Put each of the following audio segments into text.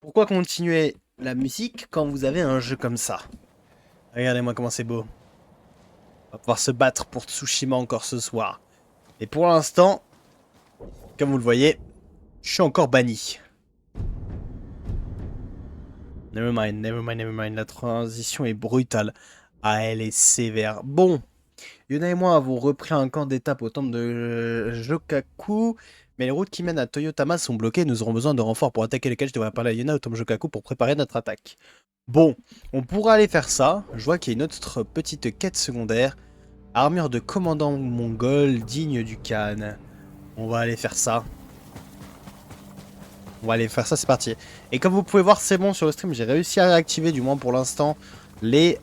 Pourquoi continuer la musique quand vous avez un jeu comme ça? Regardez-moi comment c'est beau. On va pouvoir se battre pour Tsushima encore ce soir. Et pour l'instant, comme vous le voyez, je suis encore banni. Never mind, never mind, never mind. La transition est brutale. Ah, elle est sévère. Bon, Yuna et moi avons repris un camp d'étape au temple de Jokaku. Mais les routes qui mènent à Toyotama sont bloquées. Nous aurons besoin de renforts pour attaquer lesquels je devrais parler à Yuna au temple Jokaku pour préparer notre attaque. Bon, on pourra aller faire ça. Je vois qu'il y a une autre petite quête secondaire. Armure de commandant mongol digne du Khan. On va aller faire ça. On va aller faire ça, c'est parti. Et comme vous pouvez voir, c'est bon sur le stream. J'ai réussi à réactiver, du moins pour l'instant, donc les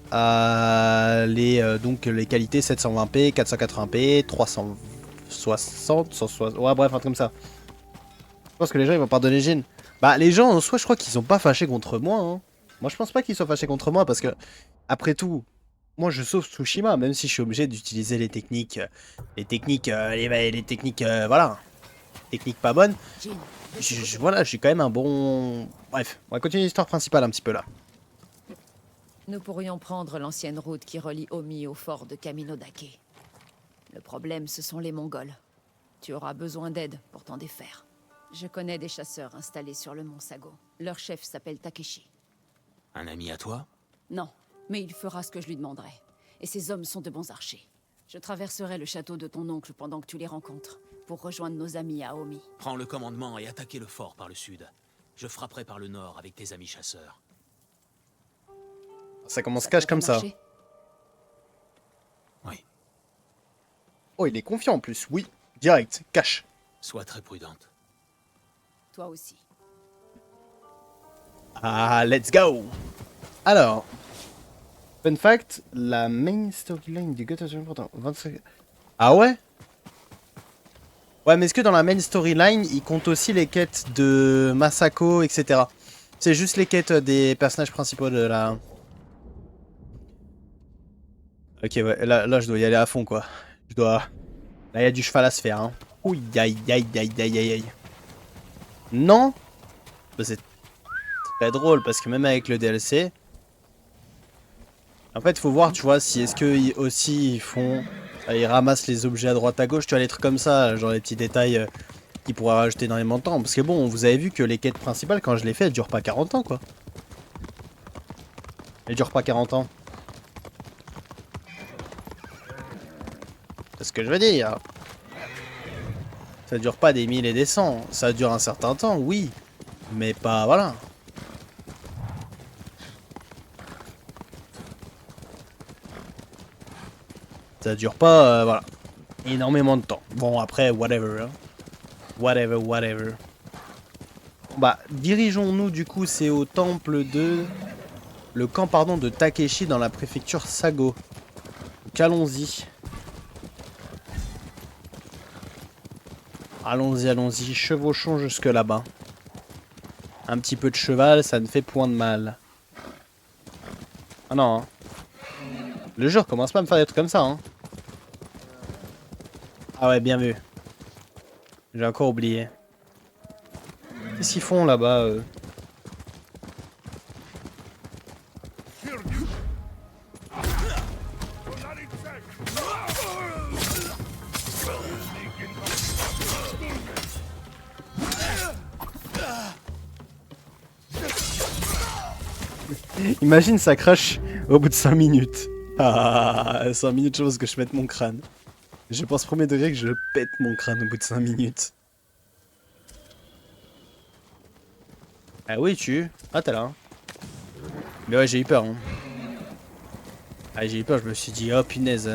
qualités 720p, 480p, 360, 160... Ouais, bref, un truc comme ça. Je pense que les gens, ils vont pardonner Jin. Bah, les gens, en soi, je crois qu'ils sont pas fâchés contre moi, hein. Moi, je pense pas qu'ils soient fâchés contre moi parce que, après tout, moi, je sauve Tsushima, même si je suis obligé d'utiliser les techniques, les techniques, voilà, techniques pas bonnes. Jin, Voilà, je suis quand même un bon... Bref, on va continuer l'histoire principale un petit peu là. nous pourrions prendre l'ancienne route qui relie Omi au fort de Kaminodake. Le problème, ce sont les Mongols. Tu auras besoin d'aide pour t'en défaire. Je connais des chasseurs installés sur le mont Sago. Leur chef s'appelle Takeshi. Un ami à toi? Non, mais il fera ce que je lui demanderai. Et ces hommes sont de bons archers. Je traverserai le château de ton oncle pendant que tu les rencontres, pour rejoindre nos amis à Omi. Prends le commandement et attaquez le fort par le sud. Je frapperai par le nord avec tes amis chasseurs. Ça commence Ça cash pourrait comme ça. marcher. Oui, Oh, il est confiant en plus, oui. Direct, cash. sois très prudente. Toi aussi. Ah, let's go. Alors, fun fact, la main storyline du God of War, attends, 25... Ah ouais? Ouais, mais est-ce que dans la main storyline, il compte aussi les quêtes de Masako, etc. C'est juste les quêtes des personnages principaux de la... Ok, ouais, là, je dois y aller à fond, quoi. Je dois... Là, il y a du cheval à se faire, hein. Ouh, aïe, aïe, aïe, aïe, aïe, aïe. Non? Bah, c'est très drôle, parce que même avec le DLC... En fait, il faut voir, tu vois, si est-ce que aussi ils font... Ils ramassent les objets à droite à gauche, tu vois, les trucs comme ça, genre les petits détails qu'ils pourraient rajouter dans les montants. Parce que bon, vous avez vu que les quêtes principales, quand je les fais, elles durent pas 40 ans, quoi. Elles durent pas 40 ans. C'est ce que je veux dire. Ça dure pas des 1000 et des 100. Ça dure un certain temps, oui. Mais pas... Voilà. Ça dure pas, voilà, énormément de temps. Bon, après, whatever. Hein. Whatever, whatever. Bah, dirigeons-nous, du coup, c'est au temple de... Le camp, pardon, de Takeshi dans la préfecture Sago. Donc, allons-y. Allons-y, allons-y. Chevauchons jusque là-bas. Un petit peu de cheval, ça ne fait point de mal. Ah non, hein. Le jeu commence pas à me faire des trucs comme ça, hein. Ah ouais, bien vu. J'ai encore oublié. Qu'est-ce qu'ils font là-bas, Imagine ça crash au bout de 5 minutes. Ah, 5 minutes, je pense que je pète mon crâne. Je pense premier degré que je pète mon crâne au bout de 5 minutes. Ah oui, Ah, t'es là. Hein. Mais ouais, j'ai eu peur. Hein. Ah, j'ai eu peur, je me suis dit, oh punaise.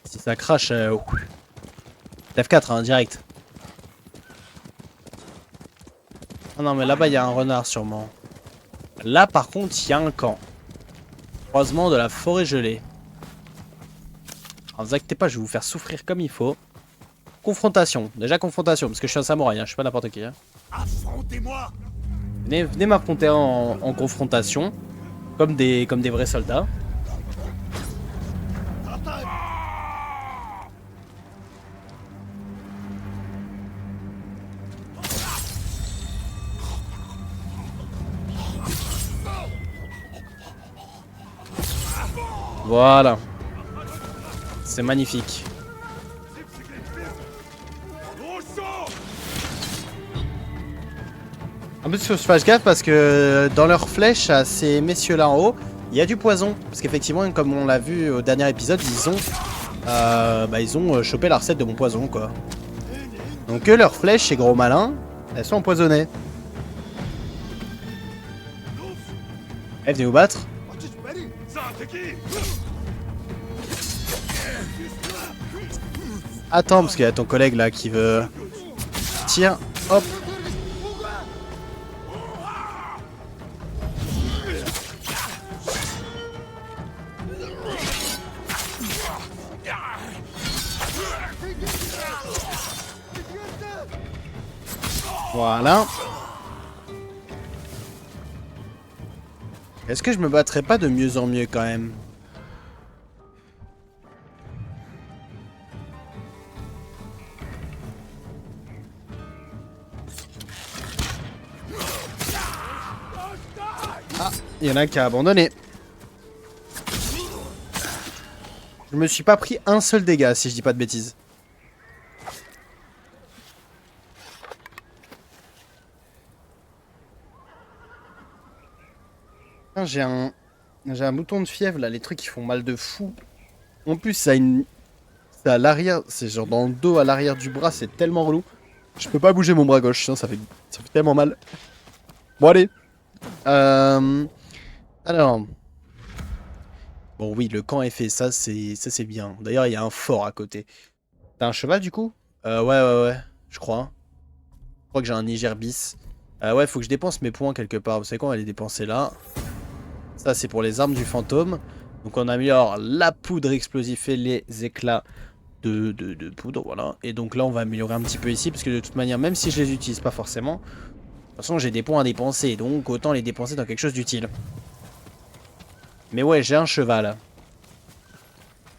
Si ça crache, F4, hein, direct. Oh non, mais là-bas, il y a un renard sûrement. Là, par contre, il y a un camp. Croisement de la forêt gelée. Alors, vous inquiétez pas, je vais vous faire souffrir comme il faut. Confrontation. Déjà, confrontation, parce que je suis un samouraï, hein, je suis pas n'importe qui. Hein. Affrontez-moi! Venez m'affronter en confrontation. Comme des vrais soldats. Voilà. C'est magnifique. En plus, faut que je fasse gaffe parce que dans leurs flèches à ces messieurs-là en haut, il y a du poison. Parce qu'effectivement, comme on l'a vu au dernier épisode, ils ont chopé la recette de mon poison, quoi. Donc leurs flèches, ces gros malins, elles sont empoisonnées. Eh, venez vous battre. Attends, parce qu'il y a ton collègue là qui veut... Tire, hop. Voilà. Est-ce que je me battrais pas de mieux en mieux quand même? Ah, il y en a qui a abandonné. Je me suis pas pris un seul dégât si je dis pas de bêtises. J'ai un bouton de fièvre là, les trucs qui font mal de fou. En plus, c'est à l'arrière, c'est genre dans le dos, à l'arrière du bras, c'est tellement relou. Je peux pas bouger mon bras gauche, sinon ça fait tellement mal. Bon, allez. Alors. Bon, oui, le camp est fait, ça c'est bien. D'ailleurs, il y a un fort à côté. T'as un cheval du coup? Ouais, je crois. Je crois que j'ai un Niger bis. Ouais, faut que je dépense mes points quelque part. Vous savez quoi, on va les dépenser là. Ça, c'est pour les armes du fantôme. Donc, on améliore la poudre explosive et les éclats de poudre, voilà. Et donc là, on va améliorer un petit peu ici, parce que de toute manière, même si je les utilise pas forcément, de toute façon, j'ai des points à dépenser, donc autant les dépenser dans quelque chose d'utile. Mais ouais, j'ai un cheval.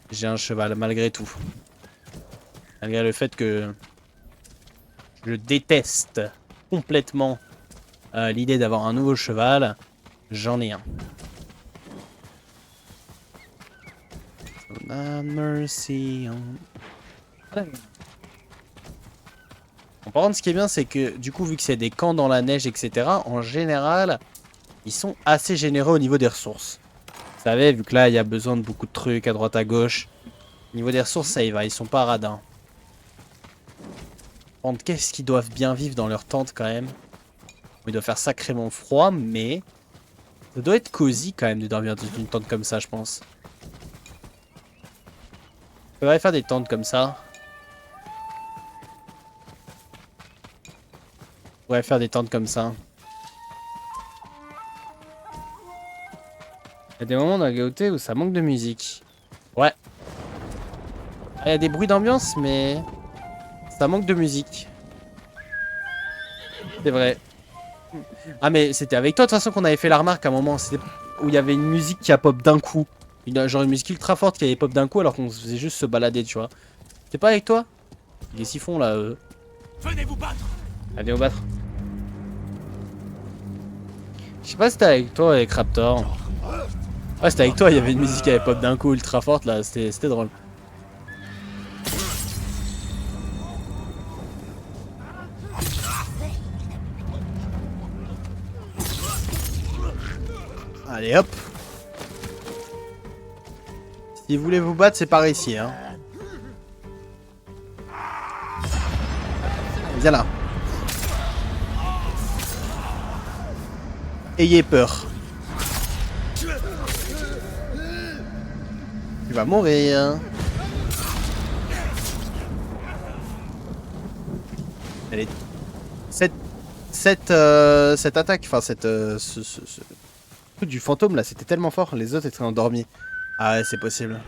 J'ai un cheval, malgré tout. Malgré le fait que je déteste complètement l'idée d'avoir un nouveau cheval, j'en ai un. Mercy on... Bon, par contre, ce qui est bien, c'est que du coup, vu que c'est des camps dans la neige, etc., en général, ils sont assez généreux au niveau des ressources. Vous savez, vu que là, il y a besoin de beaucoup de trucs à droite à gauche. Au niveau des ressources, ça y va, ils sont pas radins. Par contre, qu'est-ce qu'ils doivent bien vivre dans leur tente quand même. Il doit faire sacrément froid, mais ça doit être cosy quand même de dormir dans une tente comme ça, je pense. Je devrais faire des tentes comme ça. Je pourrais faire des tentes comme ça. Il y a des moments dans la GOT où ça manque de musique. Ouais. Il y a des bruits d'ambiance, mais ça manque de musique. C'est vrai. Ah, mais c'était avec toi de toute façon qu'on avait fait la remarque à un moment. C'était où il y avait une musique qui a pop d'un coup. Genre une musique ultra forte qui avait pop d'un coup alors qu'on faisait juste se balader, tu vois. C'était pas avec toi? Les siphons là. Venez vous battre. Allez, au battre. Je sais pas si c'était avec toi avec Raptor. Ouais, c'était avec toi, il y avait une musique qui avait pop d'un coup ultra forte là, c'était drôle. Allez hop. Si vous voulez vous battre, c'est par ici, hein. Viens là. Ayez peur. Tu vas mourir. Allez. Cette attaque, enfin ce truc du fantôme là, c'était tellement fort, les autres étaient endormis. Ah ouais, c'est possible.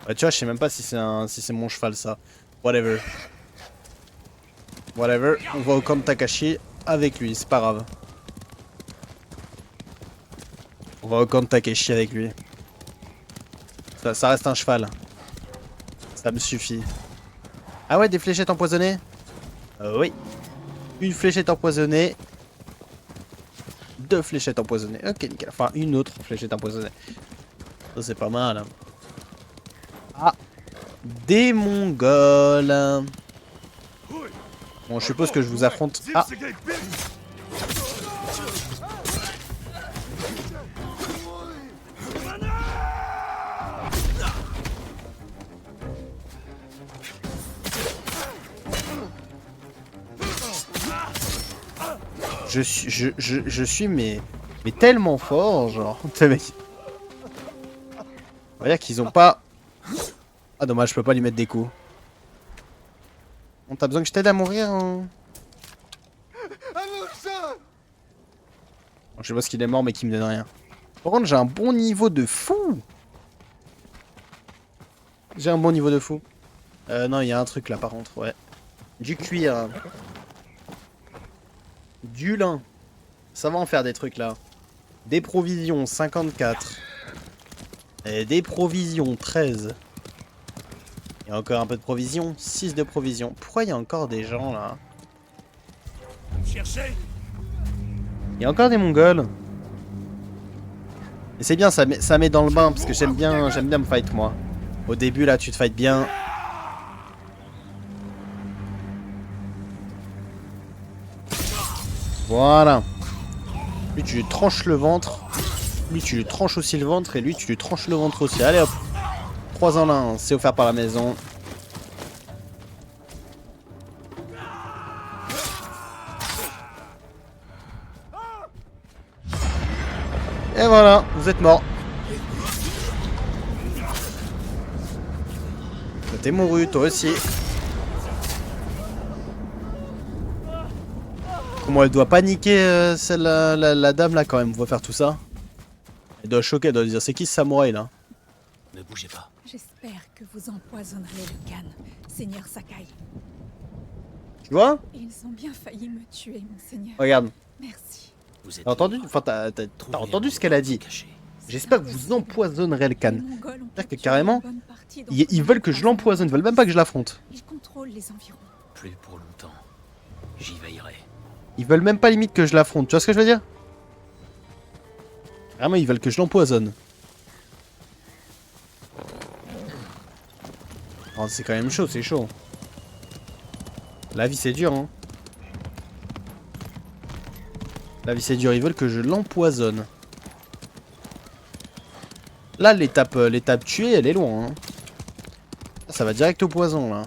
Ouais, tu vois, je sais même pas si c'est mon cheval ça. Whatever. Whatever, on va au camp de Takashi avec lui, c'est pas grave. On va au camp de Takeshi avec lui. Ça reste un cheval. Ça me suffit. Ah ouais, des fléchettes empoisonnées? Oui. Une fléchette empoisonnée. 2 fléchettes empoisonnées. Ok, nickel. Enfin, une autre fléchette empoisonnée. Ça, c'est pas mal. Ah, des Mongols. Bon, je suppose que je vous affronte. Ah, je suis mais tellement fort, genre. Putain, mec. On va dire qu'ils ont pas. Ah, dommage, je peux pas lui mettre des coups. On t'a besoin que je t'aide à mourir hein. Bon, je sais pas ce qu'il est mort, mais qu'il me donne rien. Par contre, j'ai un bon niveau de fou. J'ai un bon niveau de fou. Non, il y a un truc là, par contre, ouais. Du cuir. Du lin. Ça va en faire des trucs là. Des provisions, 54. Et des provisions, 13. Il y a encore un peu de provisions, 6 de provisions. Pourquoi il y a encore des gens là? Il y a encore des Mongols. Et c'est bien, ça met dans le bain, parce que j'aime bien me fight moi. Au début là, tu te fights bien. Voilà. Lui, tu lui tranches le ventre. Lui, tu lui tranches aussi le ventre. Et lui, tu lui tranches le ventre aussi. Allez hop. 3 en 1. C'est offert par la maison. Et voilà. Vous êtes mort. T'es mouru, toi aussi. Comment elle doit paniquer, celle la dame là quand même, on va faire tout ça. Elle doit choquer, elle doit dire c'est qui ce samouraï là? Ne bougez pas. J'espère que vous empoisonnerez le Khan, Seigneur Sakai. Tu vois? Ils ont bien failli me tuer, monseigneur. Regarde. Merci. Vous êtes T'as entendu? libre. Enfin t'as Trouvez un entendu ce endroit qu'elle a pour vous dit. cacher. J'espère que vous empoisonnerez le Khan. Les Mongols ont C'est-à-dire que capturé carrément, une bonne partie d'entre Ils veulent que je l'empoisonne, ils veulent même pas que je l'affronte. Ils contrôlent les environs. Plus pour longtemps. J'y veillerai. Ils veulent même pas limite que je l'affronte, tu vois ce que je veux dire? Vraiment, ils veulent que je l'empoisonne. Oh, c'est quand même chaud, c'est chaud. La vie c'est dur, hein. La vie c'est dur, ils veulent que je l'empoisonne. Là, l'étape tuée, elle est loin, hein. Ça va direct au poison, là.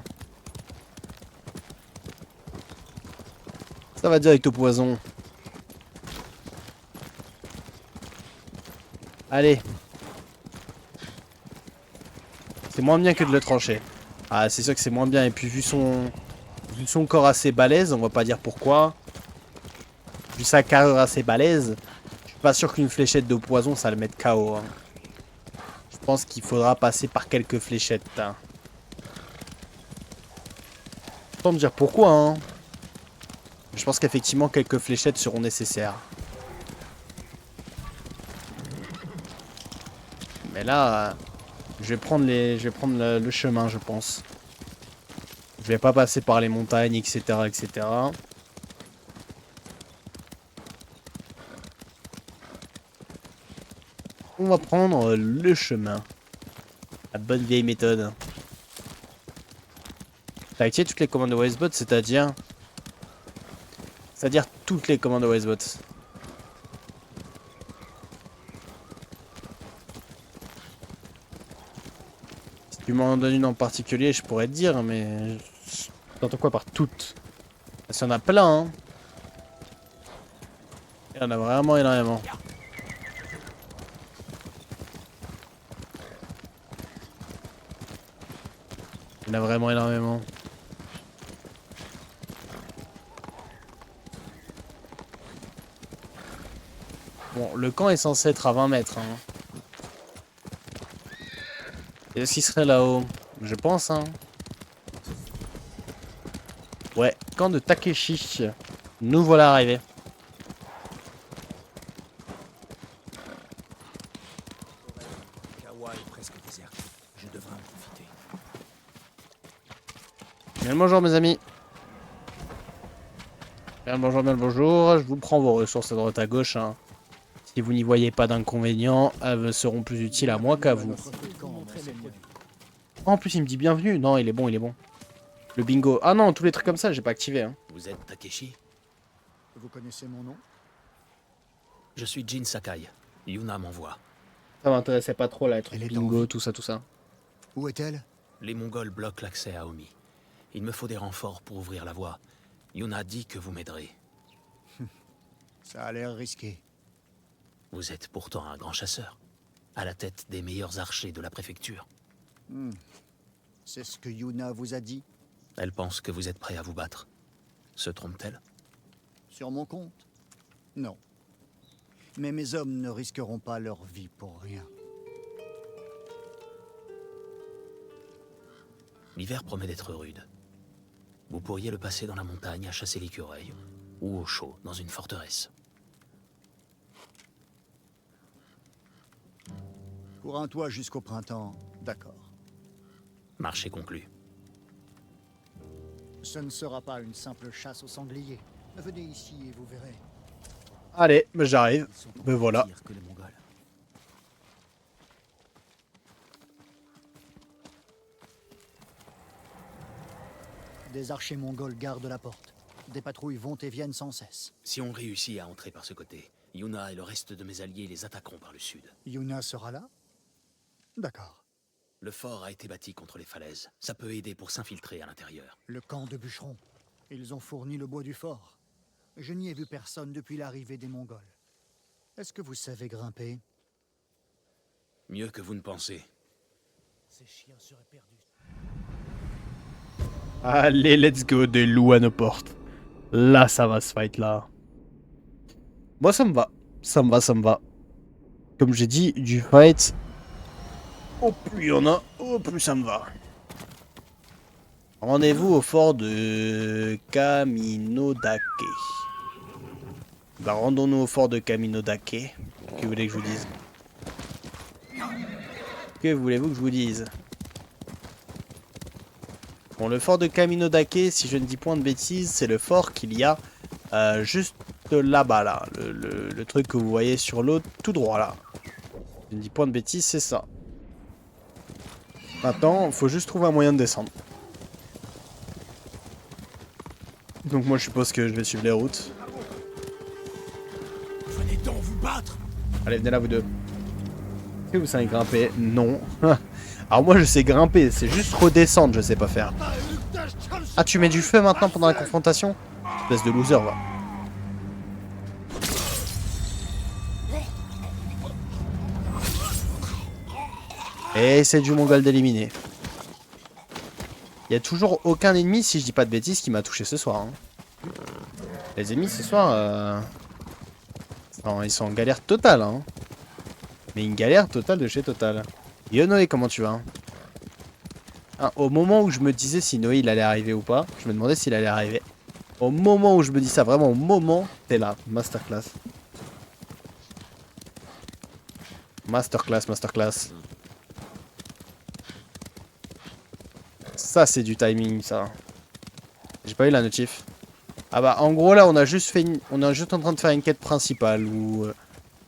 Ça va direct au poison. Allez. C'est moins bien que de le trancher. Ah, c'est sûr que c'est moins bien. Et puis, vu son corps assez balèze, on va pas dire pourquoi. Vu sa carrure assez balèze, je suis pas sûr qu'une fléchette de poison, ça le mette KO. Hein. Je pense qu'il faudra passer par quelques fléchettes. Hein. Sans me dire pourquoi, hein. Je pense qu'effectivement, quelques fléchettes seront nécessaires. Mais là, je vais prendre le chemin, je pense. Je vais pas passer par les montagnes, etc., etc. On va prendre le chemin. La bonne vieille méthode. T'as activé toutes les commandes de Wisebot, c'est-à-dire... C'est-à-dire toutes les commandes de Wisebot. Si tu m'en donnes une en particulier, je pourrais te dire, mais... T'entends quoi par toutes? Parce qu'il y en a plein, hein. Il y en a vraiment énormément. Il y en a vraiment énormément. Bon, le camp est censé être à 20 mètres. Hein. Est-ce qu'il serait là-haut? Je pense, hein. Ouais, camp de Takeshi. Nous voilà arrivés. Kawa est presque déserte. Je devrais en profiter. Bien le bonjour, mes amis. Bien le bonjour, bien le bonjour. Je vous prends vos ressources à droite à gauche. Hein. Si vous n'y voyez pas d'inconvénient, elles seront plus utiles à moi qu'à vous. En plus, il me dit bienvenue. Non, il est bon, il est bon. Le bingo. Ah non, tous les trucs comme ça, j'ai pas activé. Hein. Vous êtes Takeshi? Vous connaissez mon nom? Je suis Jin Sakai. Yuna m'envoie. Ça m'intéressait pas trop là, les trucs Elle est en bingo, vie. tout ça, tout ça. Où est-elle? Les Mongols bloquent l'accès à Omi. Il me faut des renforts pour ouvrir la voie. Yuna dit que vous m'aiderez. Ça a l'air risqué. Vous êtes pourtant un grand chasseur, à la tête des meilleurs archers de la préfecture. C'est ce que Yuna vous a dit? Elle pense que vous êtes prêt à vous battre. Se trompe-t-elle? Sur mon compte? Non. Mais mes hommes ne risqueront pas leur vie pour rien. L'hiver promet d'être rude. Vous pourriez le passer dans la montagne à chasser l'écureuil, ou au chaud, dans une forteresse. Pour un toit jusqu'au printemps, d'accord. Marché conclu. Ce ne sera pas une simple chasse au sanglier. Venez ici et vous verrez. Allez, bah, j'arrive. Ils sont Ben voilà. pire que les Mongols. Des archers mongols gardent la porte. Des patrouilles vont et viennent sans cesse. Si on réussit à entrer par ce côté, Yuna et le reste de mes alliés les attaqueront par le sud. Yuna sera là? D'accord. Le fort a été bâti contre les falaises. Ça peut aider pour s'infiltrer à l'intérieur. Le camp de bûcherons. Ils ont fourni le bois du fort. Je n'y ai vu personne depuis l'arrivée des Mongols. Est-ce que vous savez grimper? Mieux que vous ne pensez. Ces chiens seraient perdus. Allez, let's go, des loups à nos portes. Là, ça va ce fight là. Moi, ça me va. Ça me va, ça me va. Comme j'ai dit, du fight. Au plus il y en a, au plus ça me va. Rendez-vous au fort de Kaminodake. Bah, rendons-nous au fort de Kaminodake. Que voulez que je vous dise? Que voulez-vous que je vous dise? Bon, le fort de Kaminodake, si je ne dis point de bêtises, c'est le fort qu'il y a juste là-bas, là. Le truc que vous voyez sur l'eau, tout droit, là. Si je ne dis point de bêtises, c'est ça. Maintenant, il faut juste trouver un moyen de descendre. Donc moi, je suppose que je vais suivre les routes. Venez donc vous battre! Allez, venez là, vous deux. Est-ce que vous savez grimper? Non. Alors moi, je sais grimper, c'est juste redescendre, je sais pas faire. Ah, tu mets du feu maintenant pendant la confrontation? Espèce de loser, va. Et c'est du mongol d'éliminer. Il y a toujours aucun ennemi, si je dis pas de bêtises, qui m'a touché ce soir. Hein. Les ennemis ce soir, non, ils sont en galère totale. Hein. Mais une galère totale de chez Total. Yo Noé, comment tu vas? Ah, au moment où je me disais si Noé il allait arriver ou pas, je me demandais s'il allait arriver. Au moment où je me dis ça, vraiment au moment, t'es là. Masterclass. Masterclass, masterclass. Ça, c'est du timing, ça. J'ai pas eu la notif. Ah bah, en gros, là, on a juste fait on est juste en train de faire une quête principale où,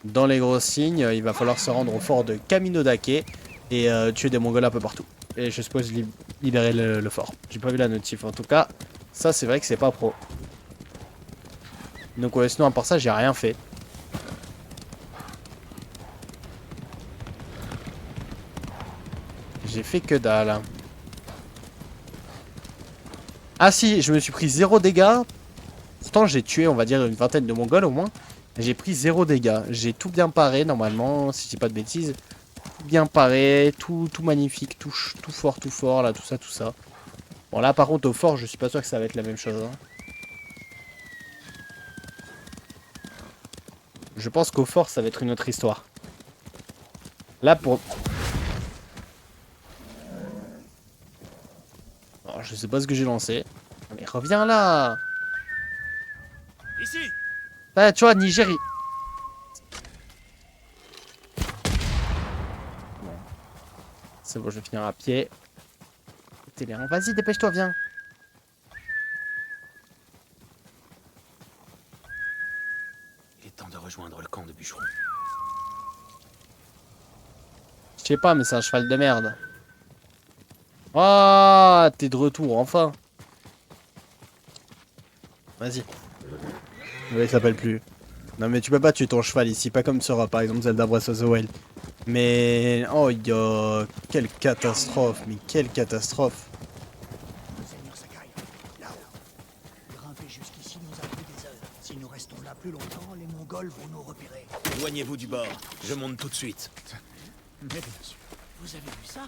dans les gros signes, il va falloir se rendre au fort de Kaminodake et tuer des Mongols un peu partout. Et je suppose libérer le fort. J'ai pas vu la notif. En tout cas, ça, c'est vrai que c'est pas pro. Donc, ouais, sinon, à part ça, j'ai rien fait. J'ai fait que dalle. Ah si, je me suis pris 0 dégâts. Pourtant, j'ai tué, on va dire, une vingtaine de Mongols au moins. J'ai pris 0 dégâts. J'ai tout bien paré, normalement, si je dis pas de bêtises. Tout bien paré, tout magnifique, tout fort, là, tout ça, tout ça. Bon, là, par contre, au fort, je suis pas sûr que ça va être la même chose. Hein. Je pense qu'au fort, ça va être une autre histoire. Là, pour... Alors, je sais pas ce que j'ai lancé. Mais reviens là! Ici! Ah, tu vois, Niger, Bon. C'est bon, je vais finir à pied. Vas-y, dépêche-toi, viens. Il est temps de rejoindre le camp de bûcherons. Je sais pas, mais c'est un cheval de merde. Ah, t'es de retour, enfin. Vas-y. Ouais, il s'appelle plus. Non, mais tu peux pas tuer ton cheval ici, pas comme sur, par exemple, Zelda Breath of the Wild. Mais... Oh, yo, quelle catastrophe, mais quelle catastrophe. Seigneur Sakai, là. Grimper jusqu'ici nous a pris des heures. Si nous restons là plus longtemps, les Mongols vont nous repérer. Éloignez-vous du bord, je monte tout de suite. Mais bien sûr. Vous avez vu ça?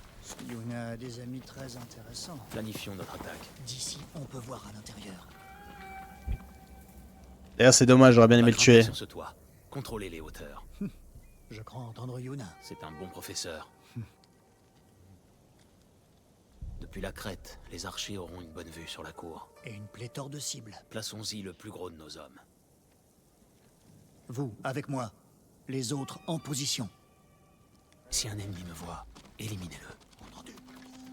Yuna a des amis très intéressants. Planifions notre attaque. D'ici, on peut voir à l'intérieur. D'ailleurs, c'est dommage, j'aurais bien aimé le On va grimper tuer. sur ce toit. Contrôlez les hauteurs. Je crois entendre Yuna. C'est un bon professeur. Depuis la crête, les archers auront une bonne vue sur la cour. Et une pléthore de cibles. Plaçons-y le plus gros de nos hommes. Vous, avec moi. Les autres, en position. Si un ennemi me voit, éliminez-le. Entendu.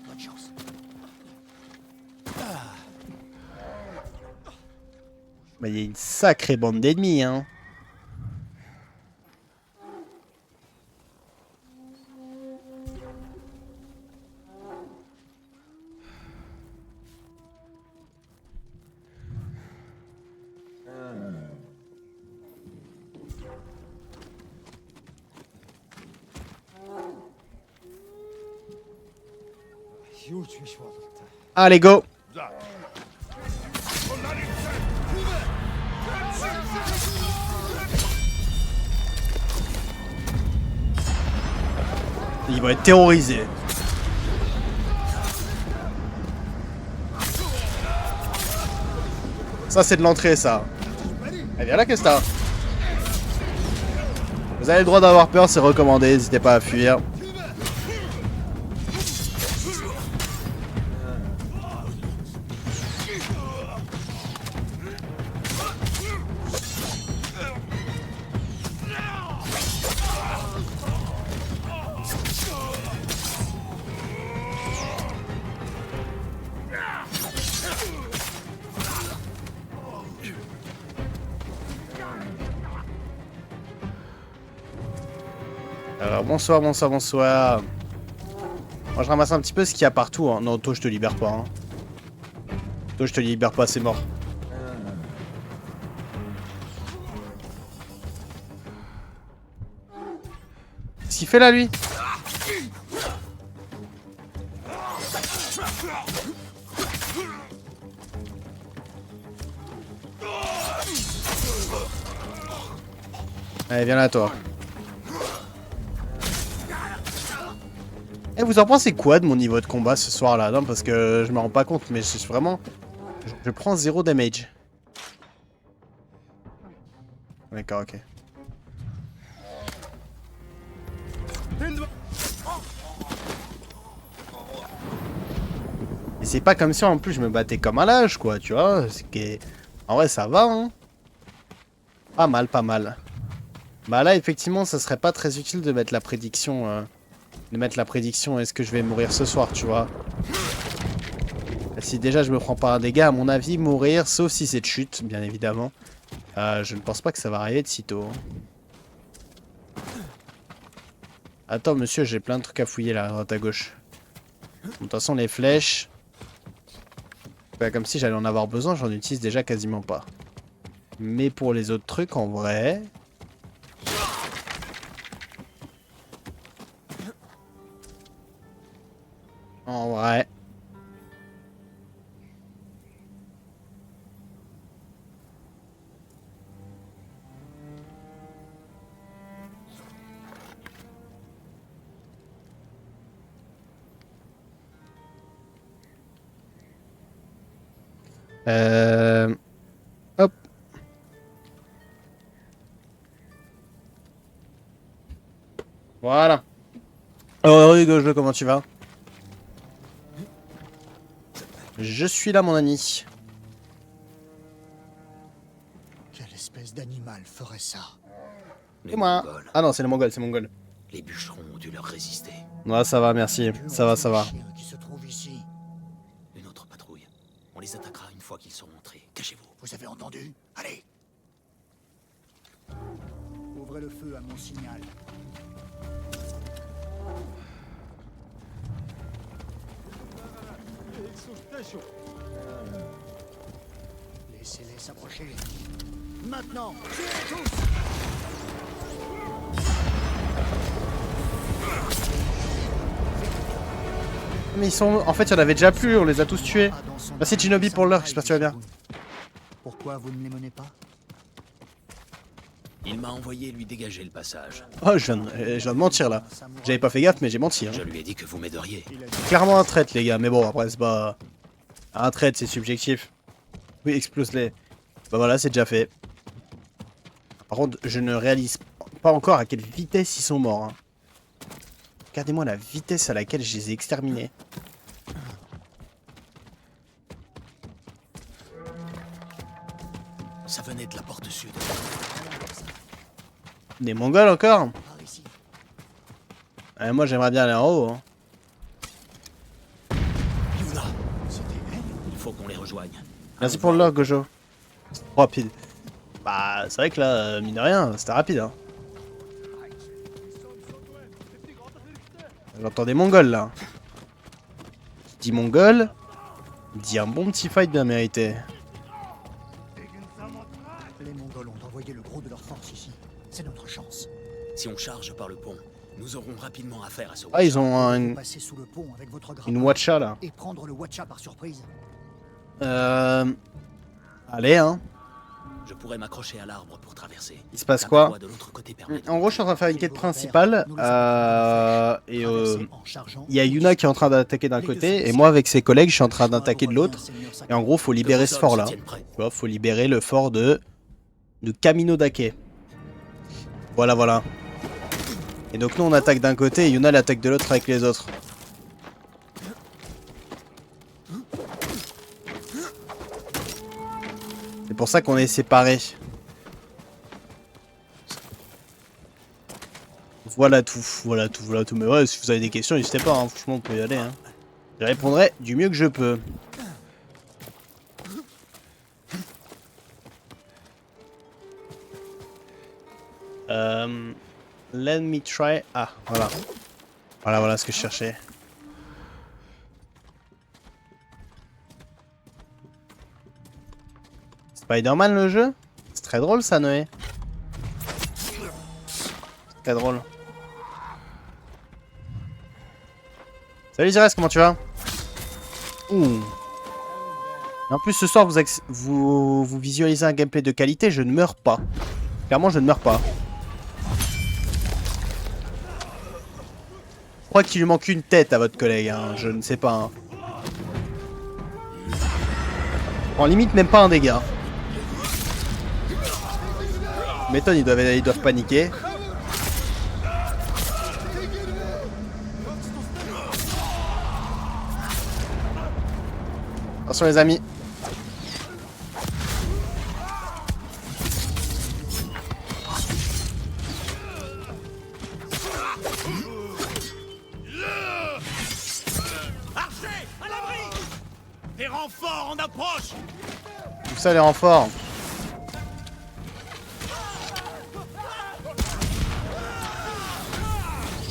Bonne chance. Bah, il y a une sacrée bande d'ennemis, hein. Allez, go! Ils vont être terrorisés. Ça, c'est de l'entrée, ça. Allez, viens là, qu'est-ce que t'as? Vous avez le droit d'avoir peur, c'est recommandé, n'hésitez pas à fuir. Alors, bonsoir, bonsoir, bonsoir. Moi, je ramasse un petit peu ce qu'il y a partout. Hein. Non, toi, je te libère pas. Hein. Toi, je te libère pas, c'est mort. Qu'est-ce qu'il fait là, lui? Allez, viens là, toi. Et vous en pensez quoi de mon niveau de combat ce soir-là? Non, parce que je me rends pas compte, mais je suis vraiment... Je prends 0 damage. D'accord, ok. Et c'est pas comme si en plus je me battais comme un lâche, quoi, tu vois. En vrai, ça va, hein. Pas mal, pas mal. Bah là, effectivement, ça serait pas très utile de mettre la prédiction... est-ce que je vais mourir ce soir, tu vois. Si déjà je me prends pas un dégât, à mon avis, mourir, sauf si c'est de chute, bien évidemment. Je ne pense pas que ça va arriver de sitôt. Attends, monsieur, j'ai plein de trucs à fouiller là, à droite à gauche. Bon, de toute façon, les flèches... Bah, comme si j'allais en avoir besoin, j'en utilise déjà quasiment pas. Mais pour les autres trucs, en vrai... En vrai... Hop. Voilà. Oh, Hugo, comment tu vas? Je suis là, mon ami. Quelle espèce d'animal ferait ça? Et moi? Mongols. Ah non, c'est le Mongol, c'est Mongol. Les bûcherons ont dû leur résister. Ouais, ça va, merci. Ça va, ça va. Chien qui se trouve ici. Une autre patrouille. On les attaquera une fois qu'ils seront entrés. Cachez-vous. Vous avez entendu? Allez. Ouvrez le feu à mon signal. Laissez-les s'approcher. Maintenant, tuez tous! Mais ils sont... En fait, il y en avait déjà plus, on les a tous tués. Pas dans son Merci âme, Shinobi pour l'heure, samouraï, j'espère que tu vas bien. Pourquoi vous ne les menez pas? Il m'a envoyé lui dégager le passage. Oh, je viens de mentir là. J'avais pas fait gaffe, mais j'ai menti. Hein. Je lui ai dit que vous m'aideriez. Il a dit Clairement un traître, les gars, mais bon, après, c'est pas... Un traître, c'est subjectif. Oui, explose-les. Bah voilà, c'est déjà fait. Par contre, je ne réalise pas encore à quelle vitesse ils sont morts. Hein. Regardez-moi la vitesse à laquelle je les ai exterminés. Ça venait de la porte sud. Des Mongols encore? par ici. Moi, j'aimerais bien aller en haut. Hein. Yuna, C'était elle? il faut qu'on les rejoigne. Merci pour l'heure, Gojo. Rapide. Bah, c'est vrai que là, mine de rien, c'était rapide. Hein. J'entends des Mongols là. Qui dit Mongol, dit un bon petit fight bien mérité. Les Mongols ont envoyé le gros de leur force ici. C'est notre chance. Si on charge par le pont, nous aurons rapidement affaire à ce Ah, ils ont Vous passez sous le pont avec votre grappin une Watcha là. et prendre le Watcha par surprise. Allez, hein. Je pourrais m'accrocher à l'arbre pour traverser. Il se passe La quoi? paroi de l'autre côté permet de- En gros, je suis en train de faire une quête principale. Et Traversez en chargeant. il y a Yuna qui est en train d'attaquer d'un côté. Et moi, avec ses collègues, je suis en train d'attaquer de l'autre. Et en gros, faut libérer ce fort là. Se tiennent prêts. Tu vois, faut libérer le fort de Kamino Dake. Voilà, voilà. Et donc nous on attaque d'un côté et Yuna l'attaque de l'autre avec les autres. C'est pour ça qu'on est séparés. Voilà tout, voilà tout, voilà tout. Mais ouais, si vous avez des questions, n'hésitez pas, hein. Franchement, vous pouvez y aller. Hein. Je répondrai du mieux que je peux. Let me try. Ah, voilà. Voilà ce que je cherchais. Spider-Man le jeu? C'est très drôle ça, Noé. C'est très drôle. Salut Zirès, comment tu vas? Ouh. Et en plus ce soir vous visualisez un gameplay de qualité, je ne meurs pas. Clairement je ne meurs pas. Je crois qu'il lui manque une tête à votre collègue, hein. Je ne sais pas. Hein. En limite même pas un dégât. Je m'étonne, ils doivent paniquer. Attention les amis. Les renforts en approche. Tout ça les renforts.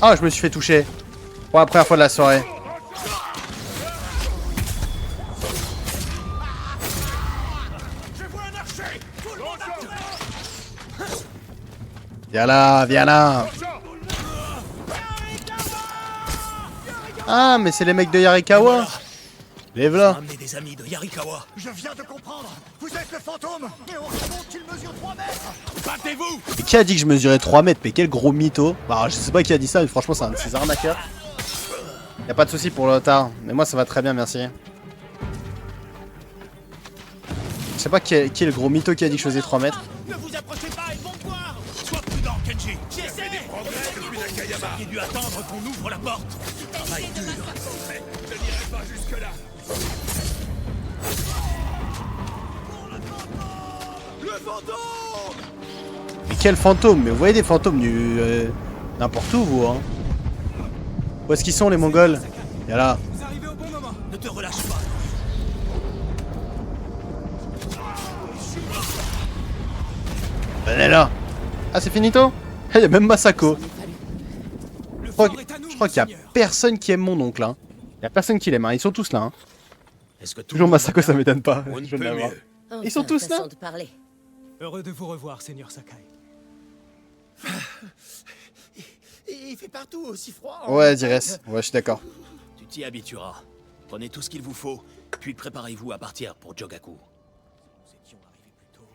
Ah, je me suis fait toucher. Pour la première fois de la soirée. Viens là, viens là. Ah, mais c'est les mecs de Yarikawa. Les v'là. Amenez des amis de Yarikawa. Je viens de comprendre. Vous êtes le fantôme. Et on raconte qu'il mesure 3 mètres. Battez-vous. Et qui a dit que je mesurais 3 mètres? Mais quel gros mytho. Bah, je sais pas qui a dit ça, mais franchement, c'est un de ces arnaqueurs. Y'a pas de soucis pour le retard. Mais moi, ça va très bien, merci. Je sais pas qui est le gros mytho qui a dit que je faisais 3 mètres. Ne vous approchez pas, ils vont me voir. Sois prudent, Kenji. J'essaie. Vous auriez dû attendre qu'on ouvre la porte. Travail dur. Mais je n'irai pas jusque-là. Le fantôme. Mais quel fantôme? Mais vous voyez des fantômes du... n'importe où, vous, hein. Où est-ce qu'ils sont, les Mongols? Y'a là. Vous arrivez au bon moment. Ne te relâche pas. Venez là. Ah, c'est finito? Il y a même Masako. Il en est fallu. Le Je crois, fort est à nous, je crois qu'il y a Monseigneur. personne qui aime mon oncle. Hein. Il y a personne qui l'aime. Hein. Ils sont tous là. Hein. Est-ce que tout Toujours le monde Masako, va ça bien? m'étonne pas. On ne Je veux peut l'avoir. mieux. Ils sont tous là. façon de parler. Heureux de vous revoir, Seigneur Sakai. Il fait partout aussi froid. Ouais, Dirès. Ouais, je suis d'accord. Tu t'y habitueras. Prenez tout ce qu'il vous faut, puis préparez-vous à partir pour Jogaku. Nous étions arrivés plus tôt.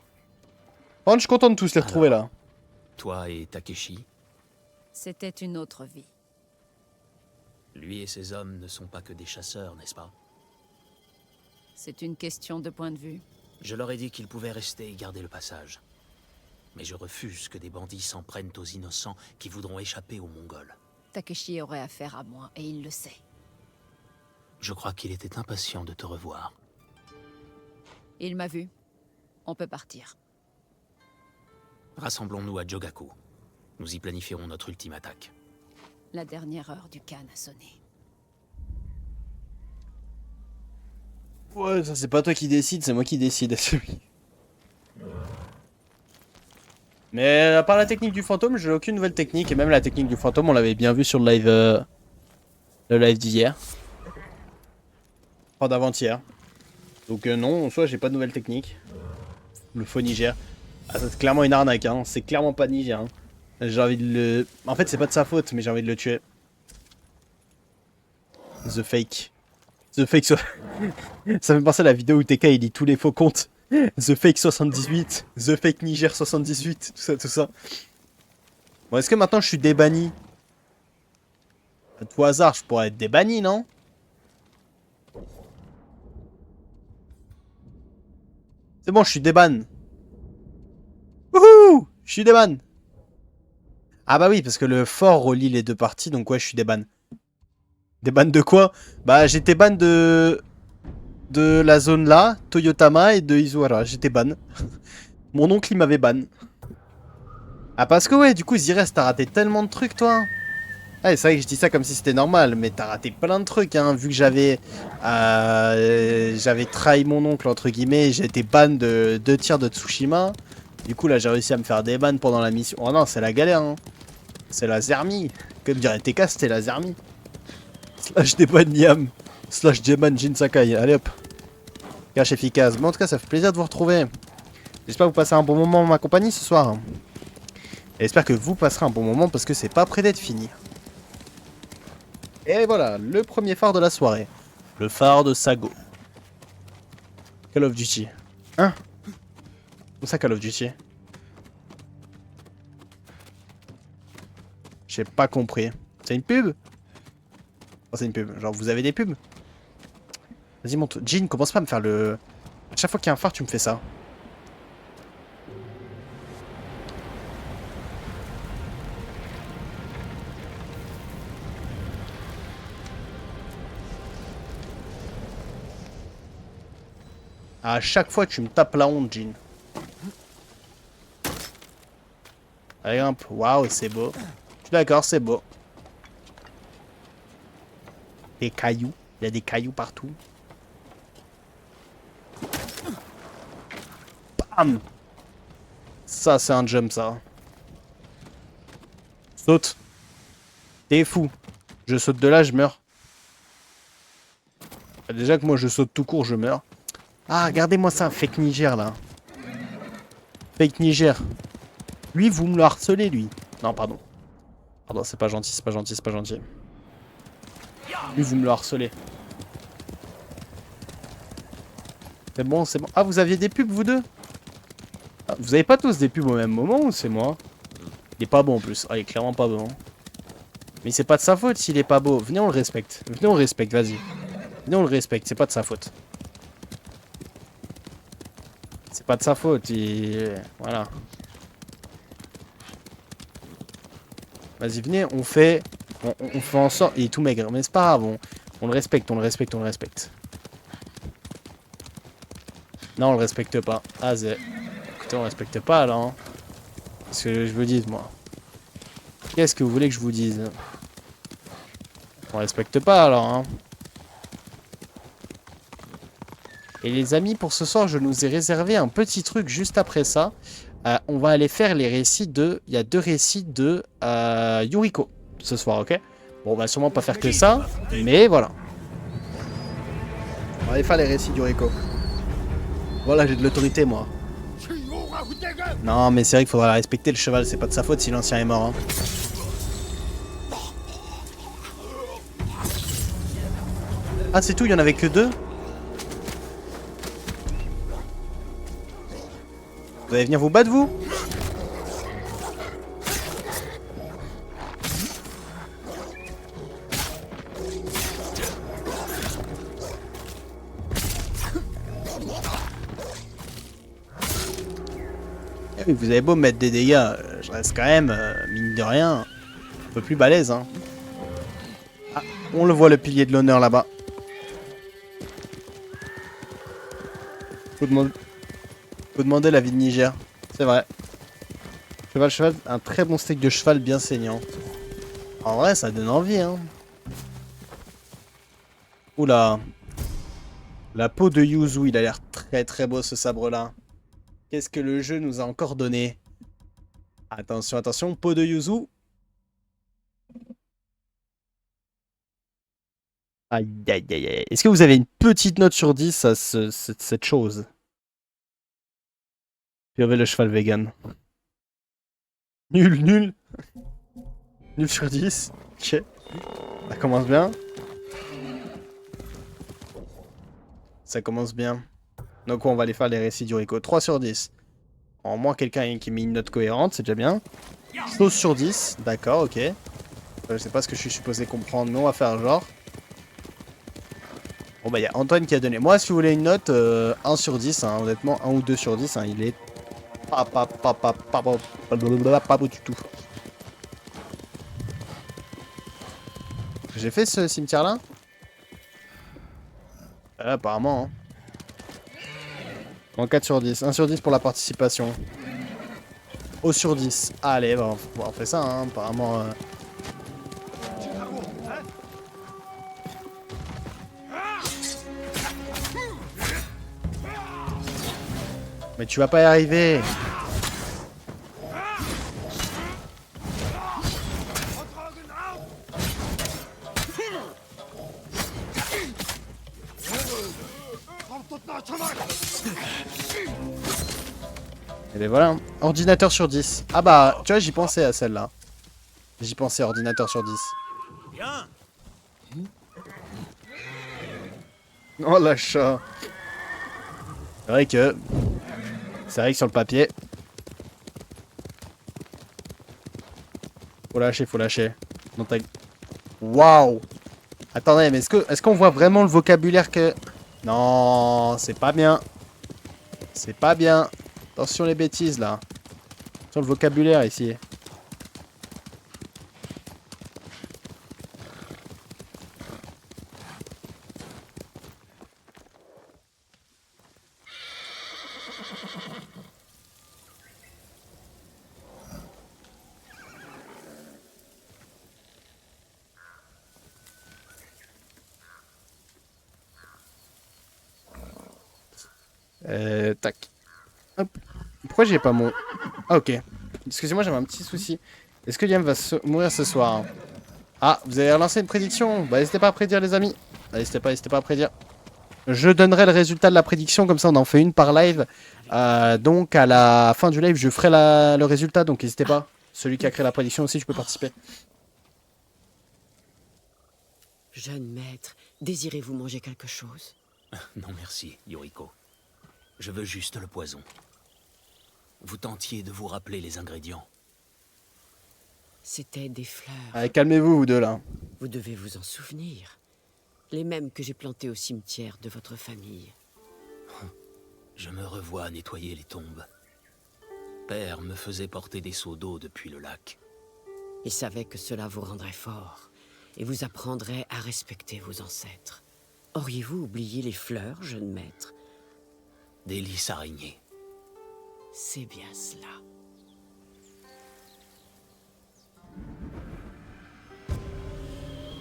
Par contre, je suis content de tous les retrouver là. Toi et Takeshi, C'était une autre vie. lui et ses hommes ne sont pas que des chasseurs, n'est-ce pas? C'est une question de point de vue. Je leur ai dit qu'ils pouvaient rester et garder le passage. Mais je refuse que des bandits s'en prennent aux innocents qui voudront échapper aux Mongols. Takeshi aurait affaire à moi, et il le sait. Je crois qu'il était impatient de te revoir. Il m'a vu. On peut partir. Rassemblons-nous à Jogaku. Nous y planifierons notre ultime attaque. La dernière heure du Khan a sonné. Ouais, ça c'est pas toi qui décide, c'est moi qui décide. Mais à part la technique du fantôme, j'ai aucune nouvelle technique. Et même la technique du fantôme, on l'avait bien vu sur le live d'hier. Enfin d'avant-hier. Donc non, en soi j'ai pas de nouvelle technique. Le faux Niger. Ah, c'est clairement une arnaque, hein. C'est clairement pas Niger. Hein. J'ai envie de le... En fait c'est pas de sa faute, mais j'ai envie de le tuer. The fake. The fake... Ça me fait penser à la vidéo où TK il dit tous les faux comptes. The fake 78, The fake Niger 78, tout ça. Bon, est-ce que maintenant je suis débanni? À tout hasard, je pourrais être débanni, non? C'est bon, je suis déban. Wouhou! Je suis déban. Ah bah oui, parce que le fort relie les deux parties, donc ouais, je suis déban. Déban de quoi? Bah, j'étais ban de la zone là, Toyotama et de Izuara. J'étais ban. Mon oncle, il m'avait ban. Ah, parce que ouais, du coup, Zirès, t'as raté tellement de trucs, toi. Ouais, c'est vrai que je dis ça comme si c'était normal, mais t'as raté plein de trucs, hein, vu que j'avais trahi mon oncle, entre guillemets, j'ai été ban de 2 tiers de Tsushima. Du coup, là, j'ai réussi à me faire des bans pendant la mission. Oh non, c'est la galère, hein. C'est la zermie. Comme dirait TK, c'était la zermie. Slash déban Niam. Slash déban Jin Sakai. Allez hop. Cache efficace. Mais en tout cas, ça fait plaisir de vous retrouver. J'espère que vous passez un bon moment en ma compagnie ce soir. Et j'espère que vous passerez un bon moment parce que c'est pas près d'être fini. Et voilà, le premier phare de la soirée. Le phare de Sago. Call of Duty. Hein? Où ça, Call of Duty? J'ai pas compris. C'est une pub? Oh, c'est une pub. Genre, vous avez des pubs? Vas-y, monte. Jean, commence pas à me faire le... À chaque fois qu'il y a un phare, tu me fais ça. À chaque fois, tu me tapes la honte, Jean. Allez, hop. Waouh, c'est beau. Je suis d'accord, c'est beau. Des cailloux. Il y a des cailloux partout. Bam! Ça, c'est un jump, ça. Saute. T'es fou. Je saute de là, je meurs. Déjà que moi, je saute tout court, je meurs. Ah, regardez-moi ça, fake Niger, là. Fake Niger. Lui, vous me le harcelez, lui. Non, pardon. Pardon, c'est pas gentil, c'est pas gentil, c'est pas gentil. Lui, vous me le harcelez. C'est bon, c'est bon. Ah, vous aviez des pubs, vous deux? Ah, vous avez pas tous des pubs au même moment ou c'est moi? Il est pas bon en plus. Ah, il est clairement pas bon. Mais c'est pas de sa faute s'il est pas beau. Venez, on le respecte. Venez, on le respecte, vas-y. Venez, on le respecte, c'est pas de sa faute. C'est pas de sa faute, voilà. Vas-y, venez, on fait en sorte... Il est tout maigre, mais c'est pas grave, on le respecte, on le respecte, on le respecte. Non, on le respecte pas. Ah, c'est... Écoutez, on le respecte pas, alors. Hein. Qu'est-ce que je vous dise, moi? Qu'est-ce que vous voulez que je vous dise? On respecte pas, alors, hein. Et les amis, pour ce soir, je nous ai réservé un petit truc juste après ça. On va aller faire les récits de... Il y a 2 récits de Yuriko ce soir, ok? Bon, on va sûrement pas faire que ça, mais voilà. On va aller faire les récits d'Yuriko. Voilà, j'ai de l'autorité, moi. Non, mais c'est vrai qu'il faudra la respecter, le cheval. C'est pas de sa faute si l'ancien est mort. Hein. Ah, c'est tout, il y en avait que 2? Vous allez venir vous battre, vous? Eh oui, vous avez beau me mettre des dégâts, je reste quand même, mine de rien, un peu plus balèze. Hein. Ah, on le voit, le pilier de l'honneur là-bas. Faut demander la vie de Niger. C'est vrai. Cheval, un très bon steak de cheval bien saignant. En vrai, ça donne envie, hein. Oula. La peau de Yuzu, il a l'air très très beau ce sabre-là. Qu'est-ce que le jeu nous a encore donné? Attention, attention, peau de Yuzu. Aïe, aïe, aïe, aïe. Est-ce que vous avez une petite note sur 10 à cette chose? J'avais le cheval vegan. Nul, nul. Nul sur 10. Ok. Ça commence bien. Ça commence bien. Donc on va aller faire les récits d'Yuriko. 3 sur 10. En moins quelqu'un qui met une note cohérente, c'est déjà bien. Chose sur 10. D'accord, ok. Je sais pas ce que je suis supposé comprendre, mais on va faire genre. Bon bah il y a Antoine qui a donné. Moi si vous voulez une note, 1 sur 10, hein, honnêtement, 1 ou 2 sur 10, hein, il est pas beau du tout. J'ai fait ce cimetière là apparemment. Hein. En 4 sur 10. 1 sur 10 pour la participation. O sur 10. Allez, bah, on fait ça, hein, apparemment. Mais tu vas pas y arriver. Et ben voilà, ordinateur sur 10. Ah bah, tu vois, j'y pensais à celle-là. J'y pensais, ordinateur sur 10. Bien. Oh la chat. C'est vrai que sur le papier. Faut lâcher, faut lâcher. Waouh. Attendez, mais est-ce qu'on voit vraiment le vocabulaire que... Non, c'est pas bien. C'est pas bien. Attention les bêtises là. Sur le vocabulaire ici. Tac. Hop. Pourquoi j'ai pas mon... Ah ok. Excusez-moi, j'avais un petit souci. Est-ce que Liam va mourir ce soir? Ah, vous avez relancé une prédiction? Bah n'hésitez pas à prédire les amis. N'hésitez pas à prédire. Je donnerai le résultat de la prédiction, comme ça on en fait une par live. Donc à la fin du live, je ferai le résultat, donc n'hésitez pas. Celui qui a créé la prédiction aussi, je peux participer. Jeune maître, désirez-vous manger quelque chose? Non merci, Yuriko. Je veux juste le poison. Vous tentiez de vous rappeler les ingrédients. C'étaient des fleurs. Allez, calmez-vous, vous deux, là. Vous devez vous en souvenir. Les mêmes que j'ai plantées au cimetière de votre famille. Je me revois nettoyer les tombes. Père me faisait porter des seaux d'eau depuis le lac. Il savait que cela vous rendrait fort et vous apprendrait à respecter vos ancêtres. Auriez-vous oublié les fleurs, jeune maître? Des lys araignées. C'est bien cela.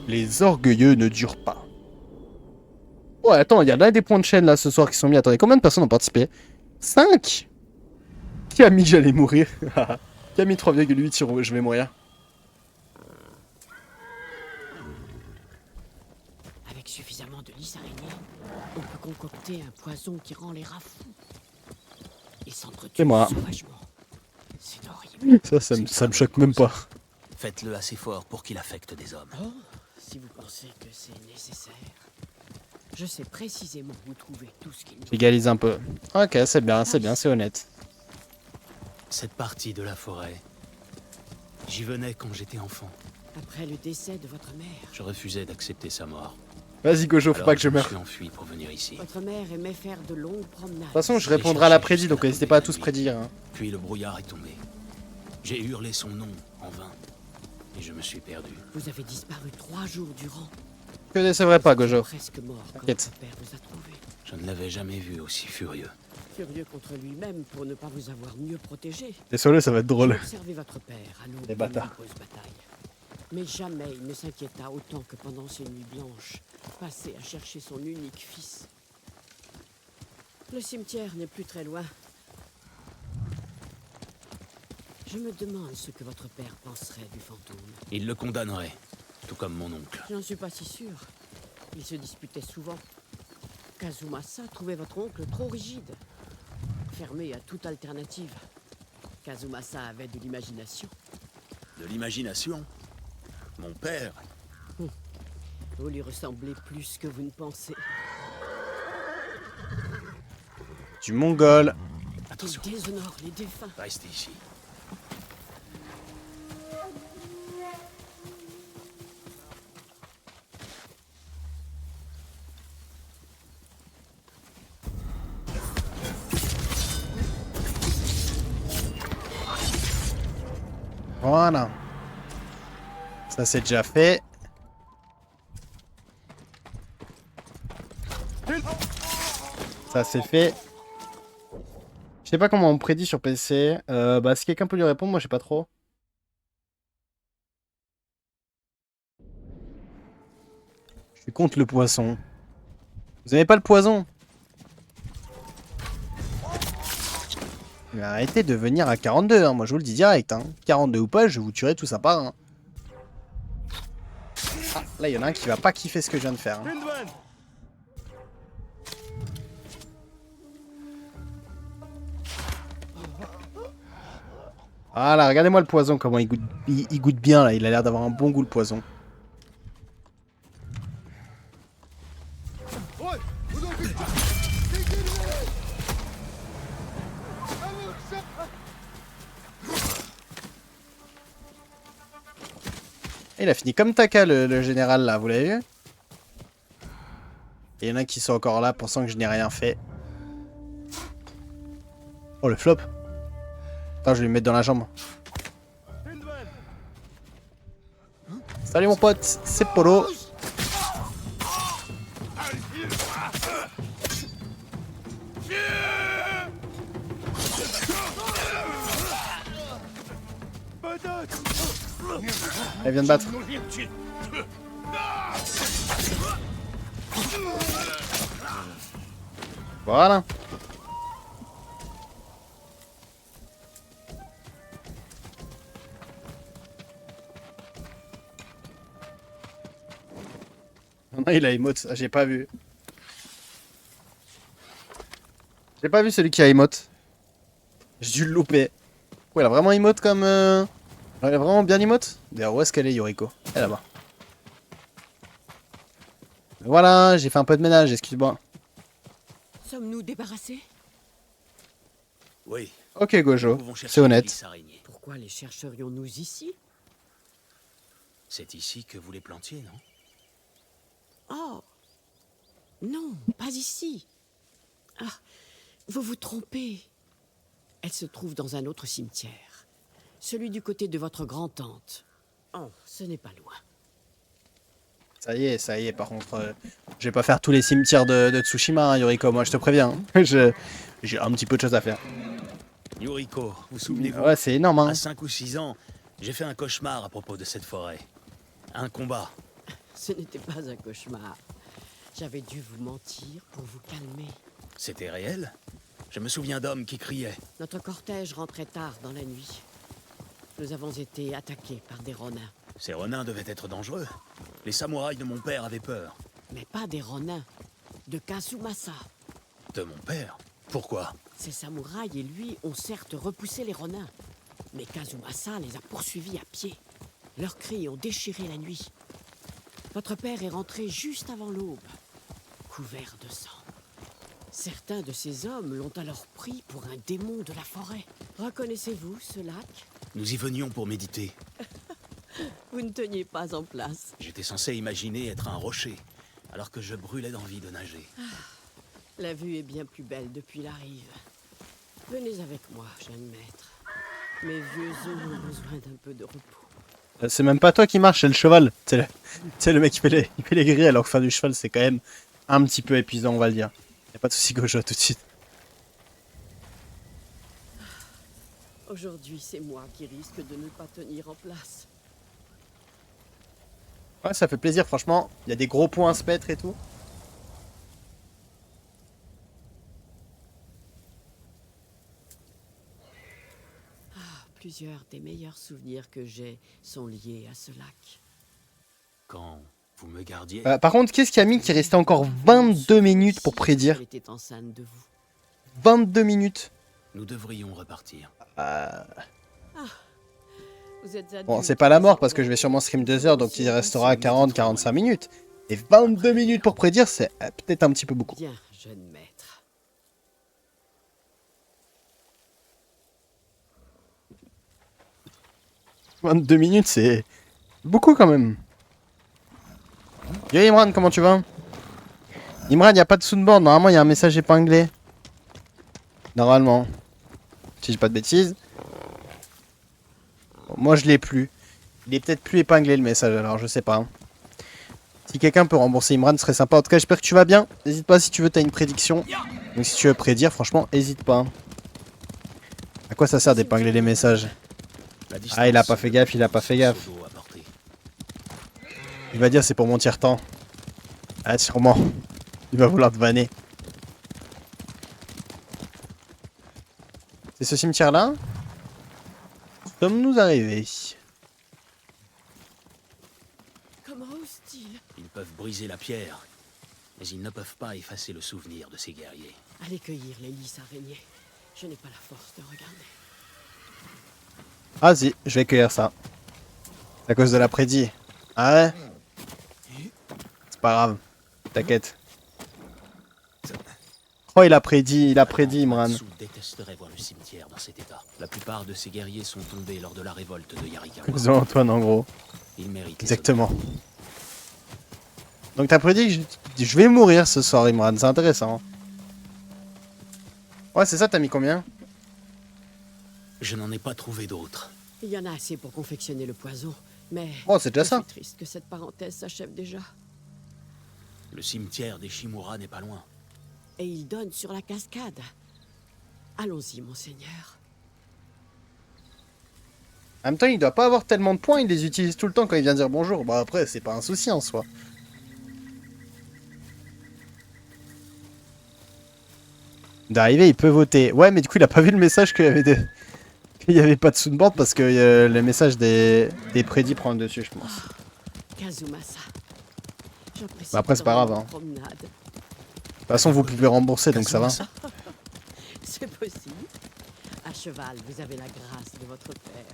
Les orgueilleux ne durent pas. Ouais, attends, il y a là des points de chaîne là ce soir qui sont mis. Attendez, combien de personnes ont participé? 5. Qui a mis que j'allais mourir? Qui a mis 3,8 sur je vais mourir? Avec suffisamment de lys araignées, on peut concocter un poison qui rend les rats fous. Ils s'entretuent C'est moi. sauvagement. C'est horrible. Ça me choque même pas. Faites-le assez fort pour qu'il affecte des hommes. Oh, si vous pensez que c'est nécessaire, je sais précisément où trouver tout ce qu'il nous faut. J'égalise un peu. Ok, c'est bien, c'est honnête. Cette partie de la forêt, j'y venais quand j'étais enfant. Après le décès de votre mère, Je refusais d'accepter sa mort. Vas-y, Gojo, faut Alors pas que je me meure. suis enfui pour venir ici. votre mère aimait faire de longues promenades. De toute façon, je répondrai à la prédit, donc n'hésitez pas à tous prédire. Hein. Puis le brouillard est tombé. J'ai hurlé son nom en vain. Et je me suis perdu. Vous avez disparu 3 jours durant. Que décevrai pas, Gojo. Presque mort quand T'inquiète. votre père vous a trouvé. Je ne l'avais jamais vu aussi furieux. Furieux contre lui-même pour ne pas vous avoir mieux protégé. Désolé, ça va être drôle. J'ai observé votre père à l'aube Les d'une bâtards. grosse bataille. Mais jamais il ne s'inquiéta autant que pendant ces nuits blanches, passées à chercher son unique fils. Le cimetière n'est plus très loin. Je me demande ce que votre père penserait du fantôme. Il le condamnerait, tout comme mon oncle. Je n'en suis pas si sûr. Ils se disputaient souvent. Kazumasa trouvait votre oncle trop rigide, fermé à toute alternative. Kazumasa avait de l'imagination. De l'imagination. Mon père. Vous lui ressemblez plus que vous ne pensez. Du mongol. Attention, Il déshonore les défunts. restez ici. Voilà. Ça, c'est déjà fait. Ça, c'est fait. Je sais pas comment on prédit sur PC. Si quelqu'un peut lui répondre, moi, je sais pas trop. Je suis contre le poisson. Vous aimez pas le poison? Mais arrêtez de venir à 42, hein. Moi je vous le dis direct. Hein. 42 ou pas, je vous tuerai tout ça par un. Ah, là il y en a un qui va pas kiffer ce que je viens de faire. Hein. Voilà, regardez-moi le poison, comment il goûte bien là. Il a l'air d'avoir un bon goût le poison. Il a fini comme Taka, le général, là, vous l'avez vu? Et il y en a qui sont encore là, pensant que je n'ai rien fait. Oh, le flop. Attends, je vais lui mettre dans la jambe. Salut mon pote, c'est Polo. Elle vient de battre. Voilà. Non, il a emote, j'ai pas vu. J'ai pas vu celui qui a emote. J'ai dû le louper. Ouais, il a vraiment emote comme... Elle a vraiment bien emote. D'ailleurs, où est-ce qu'elle est, Yoriko? Elle est là-bas. Voilà, j'ai fait un peu de ménage, excuse-moi. Sommes-nous débarrassés? Oui. Ok, nous Gojo, pouvons chercher c'est les honnête. lys araignées. Pourquoi les chercherions-nous ici? C'est ici que vous les plantiez, non? Oh! Non, pas ici. Ah, vous vous trompez. Elle se trouve dans un autre cimetière. Celui du côté de votre grand-tante. Oh, ce n'est pas loin. Ça y est, par contre, je vais pas faire tous les cimetières de Tsushima, hein, Yoriko, moi je te préviens. Hein. J'ai un petit peu de choses à faire. Yoriko, vous souvenez-vous? Ouais, c'est énorme, hein. À 5 ou 6 ans, j'ai fait un cauchemar à propos de cette forêt. Un combat. Ce n'était pas un cauchemar. J'avais dû vous mentir pour vous calmer. C'était réel? Je me souviens d'hommes qui criaient. Notre cortège rentrait tard dans la nuit. Nous avons été attaqués par des ronins. Ces renins devaient être dangereux. Les samouraïs de mon père avaient peur. Mais pas des ronins. De Kazumasa. De mon père? Pourquoi? Ces samouraïs et lui ont certes repoussé les ronins. Mais Kazumasa les a poursuivis à pied. Leurs cris ont déchiré la nuit. Votre père est rentré juste avant l'aube, couvert de sang. Certains de ces hommes l'ont alors pris pour un démon de la forêt. Reconnaissez-vous ce lac? Nous y venions pour méditer. Vous ne teniez pas en place. J'étais censé imaginer être un rocher, alors que je brûlais d'envie de nager. La vue est bien plus belle depuis la rive. Venez avec moi, jeune maître. Mes vieux os ont besoin d'un peu de repos. C'est même pas toi qui marche, c'est le cheval. C'est le mec qui fait les grilles alors que faire du cheval c'est quand même un petit peu épuisant, on va le dire. Y'a pas de soucis, Gojo, tout de suite. Aujourd'hui, c'est moi qui risque de ne pas tenir en place. Ouais, ça fait plaisir, franchement. Il y a des gros points à se mettre et tout. Plusieurs des meilleurs souvenirs que j'ai sont liés à ce lac. Quand vous me gardiez... Par contre, qu'est-ce qui a mis qu'il restait encore 22 minutes pour prédire? Elle était enceinte de vous. 22 minutes. Nous devrions repartir. Vous êtes Bon, adulte, c'est pas la mort vous parce que je vais avez sûrement stream 2 aussi heures, donc il restera aussi 40-45 minutes. Et 22 minutes pour prédire, c'est peut-être un petit peu beaucoup. Bien, jeune maître. 22 minutes, c'est beaucoup quand même. Yo Imran, comment tu vas? Imran, il a pas de soundboard, normalement il y a un message épinglé. Normalement. Si j'ai pas de bêtises. Bon, moi je l'ai plus. Il est peut-être plus épinglé le message, alors je sais pas. Si quelqu'un peut rembourser Imran, ce serait sympa. En tout cas, j'espère que tu vas bien. N'hésite pas si tu veux, t'as une prédiction. Donc si tu veux prédire, franchement, hésite pas. À quoi ça sert d'épingler les messages? Ah, il a pas fait gaffe, il a pas fait gaffe. Il va dire c'est pour mon tiers-temps. Ah, sûrement. Il va vouloir te vanner. C'est ce cimetière-là? Sommes-nous arrivés? Comment osent-ils? Ils peuvent briser la pierre, mais ils ne peuvent pas effacer le souvenir de ces guerriers. Allez cueillir les lys araignées. Je n'ai pas la force de regarder. Ah si, je vais cueillir ça. C'est à cause de la prédit. Ah ouais? C'est pas grave. T'inquiète. Oh, il a prédit Imran. Sou détesterait voir le cimetière dans cet état. La plupart de ces guerriers sont tombés lors de la révolte de Yarikawa. Comme Antoine en gros. Ils méritent. Exactement. Donc t'as prédit que je vais mourir ce soir, Imran. C'est intéressant. Ouais, c'est ça, t'as mis combien? Je n'en ai pas trouvé d'autres. Il y en a assez pour confectionner le poison, mais... Oh, c'est déjà je ça. suis triste que cette parenthèse s'achève déjà. Le cimetière des Shimura n'est pas loin. Et il donne sur la cascade. Allons-y, monseigneur. En même temps, il doit pas avoir tellement de points, il les utilise tout le temps quand il vient dire bonjour. Bah après, c'est pas un souci en soi. D'arriver, il peut voter. Ouais, mais du coup, il a pas vu le message qu'il y avait qu'il y avait pas de soundboard parce que le message des prédits prend le dessus, je pense. Kazumasa. J'apprécie Bah après, c'est pas tant grave, hein. votre promenade. De toute façon, vous pouvez rembourser, donc ça va. C'est possible. À cheval, vous avez la grâce de votre père.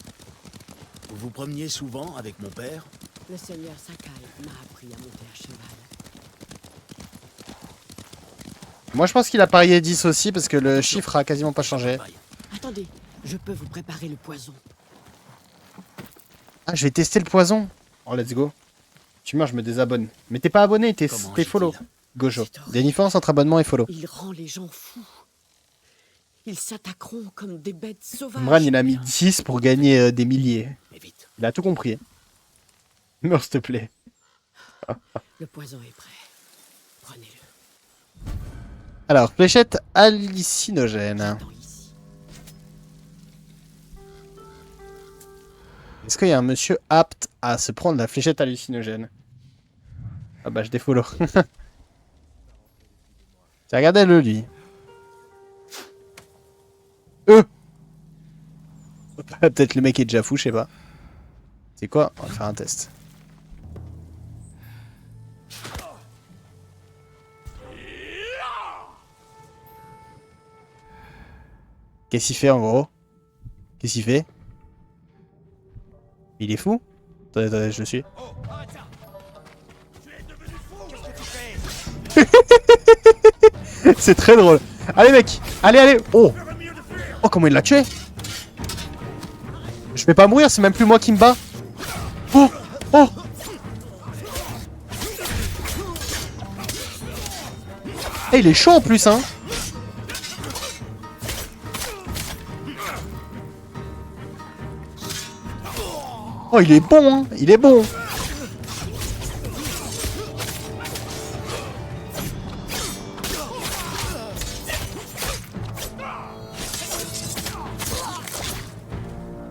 Vous vous promeniez souvent avec mon père? Le seigneur Sakai m'a appris à monter à cheval. Moi, je pense qu'il a parié 10 aussi parce que le chiffre a quasiment pas changé. Attendez, je peux vous préparer le poison. Ah, je vais tester le poison. Oh, let's go. Tu meurs, je me désabonne. Mais t'es pas abonné, t'es Comment follow. agit-il? Gojo. C'est horrible. Des différences entre abonnement et follow. Il rend les gens fous. Ils s'attaqueront comme des bêtes sauvages. Imran, il a mis 10 pour gagner des milliers. Mais vite. Il a tout compris. Meurs, s'il te plaît. Le poison est prêt. Prenez-le. Alors, fléchette hallucinogène. J'attends ici. Est-ce qu'il y a un monsieur apte à se prendre la fléchette hallucinogène? Ah bah, je défollow. Tiens, regardez-le, lui. Peut-être le mec est déjà fou, je sais pas. C'est quoi? On va faire un test. Qu'est-ce qu'il fait en gros? Qu'est-ce qu'il fait? Il est fou? Attendez, attendez, je le suis. Oh, arrête ça! Tu es devenu fou! Qu'est-ce que tu fais? C'est très drôle. Allez mec, allez, allez. Oh, Ferais mieux de fuir! oh comment il l'a tué. Je vais pas mourir, c'est même plus moi qui me bats. Oh, oh. Eh, il est chaud en plus, hein. Oh, il est bon, hein. Il est bon.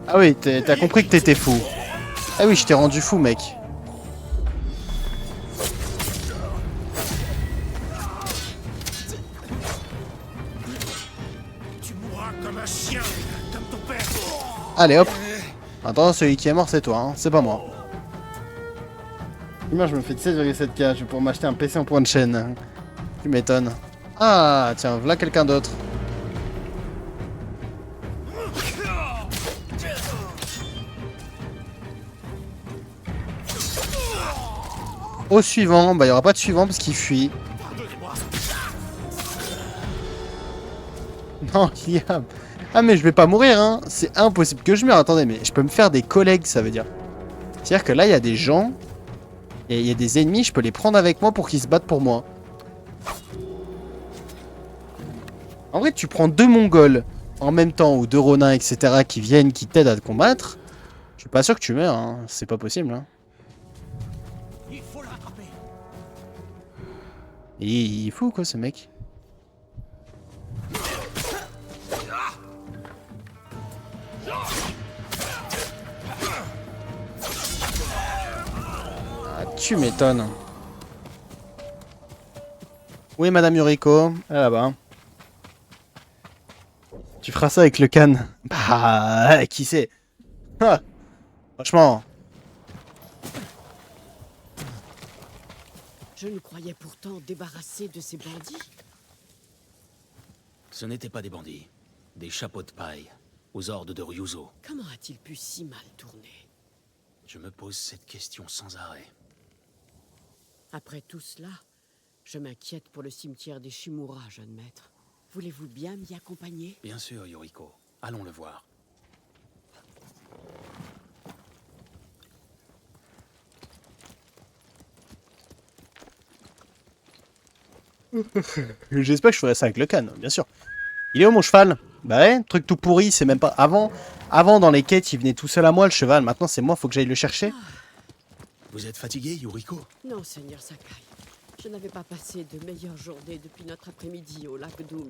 Ah oui, t'as compris que t'étais fou. Ah oui, je t'ai rendu fou, mec. Tu mourras comme un chien, comme ton père! Allez, hop. Attends, celui qui est mort, c'est toi, hein. C'est pas moi. Moi, je me fais 16,7K. Je vais pour m'acheter un PC en point de chaîne. Tu m'étonnes. Ah, tiens, voilà quelqu'un d'autre. Au suivant, bah il y aura pas de suivant parce qu'il fuit. Non, Liam. Ah mais je vais pas mourir hein. C'est impossible que je meure. Attendez, mais je peux me faire des collègues, ça veut dire. C'est-à-dire que là, il y a des gens et il y a des ennemis, je peux les prendre avec moi pour qu'ils se battent pour moi. En vrai, tu prends 2 Mongols en même temps ou 2 Ronins, etc. qui viennent, qui t'aident à te combattre. Je suis pas sûr que tu meurs, hein. C'est pas possible. Hein. Il faut le rattraper! Et il est fou quoi ce mec. Ah, tu m'étonnes. Oui madame Yuriko, elle est là-bas. Tu feras ça avec le can. Bah qui sait. Ah, franchement. Je nous croyais pourtant débarrassés de ces bandits. Ce n'étaient pas des bandits. Des chapeaux de paille, aux ordres de Ryuzo. Comment a-t-il pu si mal tourner? Je me pose cette question sans arrêt. Après tout cela, je m'inquiète pour le cimetière des Shimura, jeune maître. Voulez-vous bien m'y accompagner? Bien sûr, Yoriko. Allons le voir. J'espère que je ferai ça avec le can, bien sûr. Il est où mon cheval? Bah ouais, truc tout pourri, c'est même pas... Avant dans les quêtes, il venait tout seul à moi le cheval. Maintenant c'est moi, faut que j'aille le chercher. Vous êtes fatigué, Yoriko? Non, Seigneur Sakai. Je n'avais pas passé de meilleures journées depuis notre après-midi au lac Dumi.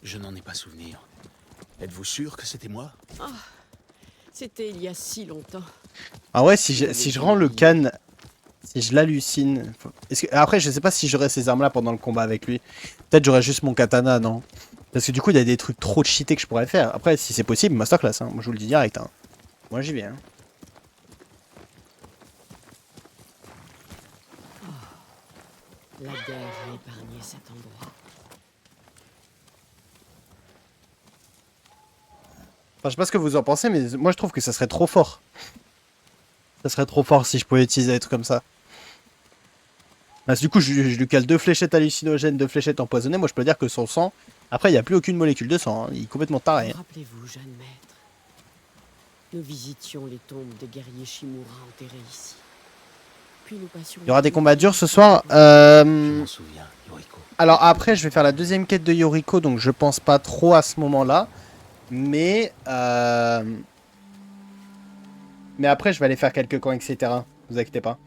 Je n'en ai pas souvenir. Êtes-vous sûr que c'était moi? C'était il y a si longtemps. Ah ouais, si je rends le can... Si je l'hallucine... Après, je sais pas si j'aurai ces armes-là pendant le combat avec lui. Peut-être j'aurai juste mon katana, non? Parce que du coup, il y a des trucs trop cheatés que je pourrais faire. Après, si c'est possible, masterclass, hein. Moi, je vous le dis direct, hein. Moi, j'y vais, hein. La guerre a épargné cet endroit. Enfin, je sais pas ce que vous en pensez, mais moi, je trouve que ça serait trop fort. Ça serait trop fort si je pouvais utiliser des trucs comme ça. Parce que du coup, je lui cale 2 fléchettes hallucinogènes, 2 fléchettes empoisonnées. Moi, je peux dire que son sang... Après, il n'y a plus aucune molécule de sang. Hein. Il est complètement taré. Hein. Rappelez-vous, jeune maître, nous visitions les tombes des guerriers Shimura enterrés ici. Puis nous passions... Il y aura des combats durs ce soir. Je m'en souviens, Yoriko. Alors après, je vais faire la deuxième quête de Yoriko, donc je pense pas trop à ce moment-là. Mais après, je vais aller faire quelques camps, etc. Vous inquiétez pas.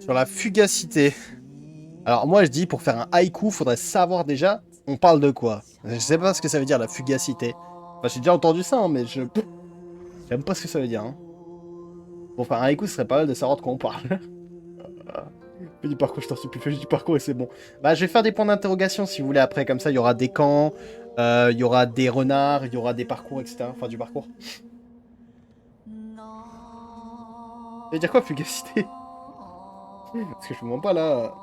Sur la fugacité. Alors moi, je dis, pour faire un haïku, faudrait savoir déjà, on parle de quoi. Je sais pas ce que ça veut dire, la fugacité. Enfin, j'ai déjà entendu ça, hein, mais je... J'aime pas ce que ça veut dire. Hein. Pour faire un haïku, ce serait pas mal de savoir de quoi on parle. Fais du parcours, je t'en supplie, fais du parcours et c'est bon. Bah, je vais faire des points d'interrogation si vous voulez après, comme ça il y aura des camps, il y aura des renards, il y aura des parcours, etc. Enfin, du parcours. Ça veut dire quoi, fugacité? Parce que je me mens pas là.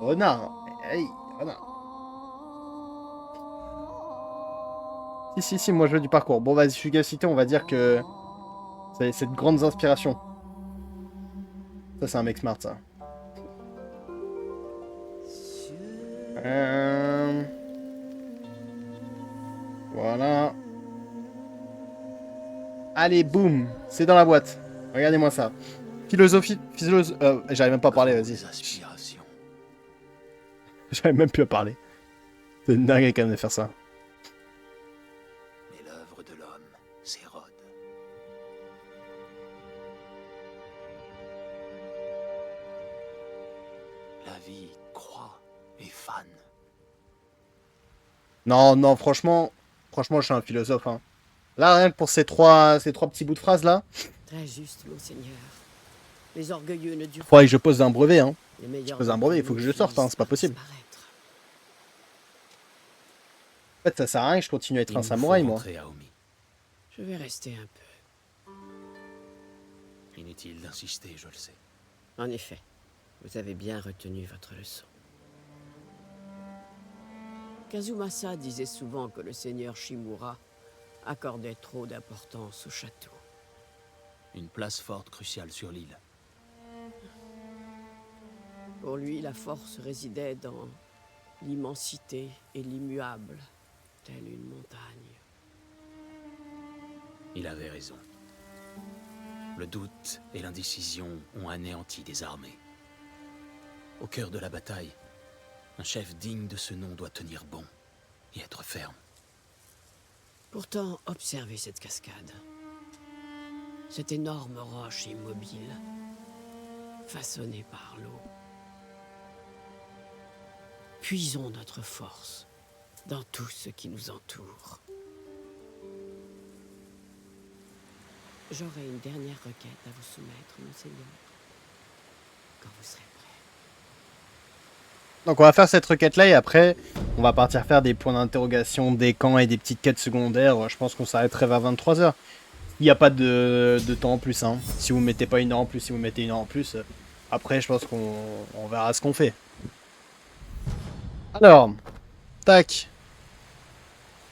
Renard. Hey, renard. Si, moi je veux du parcours. Bon, vas-y, fugacité, on va dire que c'est de grandes inspirations. Ça, c'est un mec smart, ça. Voilà. Allez, boum. C'est dans la boîte. Regardez-moi ça. Philosophie... j'arrive même pas à parler, vas-y. Des aspirations. J'arrive même plus à parler. C'est une dingue quand même de faire ça. Mais l'œuvre de l'homme s'érode. La vie croît et fane. Non, franchement, je suis un philosophe. Hein. Là, rien que pour ces trois petits bouts de phrases là, Très juste, monseigneur. Les orgueilleux ne durent faudrait que je pose un brevet. Hein. Les meilleurs pose un brevet, il faut que je le sorte, hein, c'est pas possible. disparaître. En fait, ça sert à rien que je continue à être Il un nous samouraï, faut moi. rentrer à Omi. Je vais rester un peu. Inutile d'insister, je le sais. En effet, vous avez bien retenu votre leçon. Kazumasa disait souvent que le seigneur Shimura accordait trop d'importance au château. Une place forte cruciale sur l'île. Pour lui, la force résidait dans l'immensité et l'immuable, telle une montagne. Il avait raison. Le doute et l'indécision ont anéanti des armées. Au cœur de la bataille, un chef digne de ce nom doit tenir bon et être ferme. Pourtant, observez cette cascade. Cette énorme roche immobile, façonnée par l'eau. Puisons notre force dans tout ce qui nous entoure. J'aurai une dernière requête à vous soumettre, monseigneur, quand vous serez prêt. Donc on va faire cette requête là et après on va partir faire des points d'interrogation, des camps et des petites quêtes secondaires. Je pense qu'on s'arrêterait vers 23 h. Il n'y a pas de temps en plus. Hein. Si vous mettez pas 1 heure en plus, si vous mettez 1 heure en plus, après je pense qu'on verra ce qu'on fait. Alors, tac.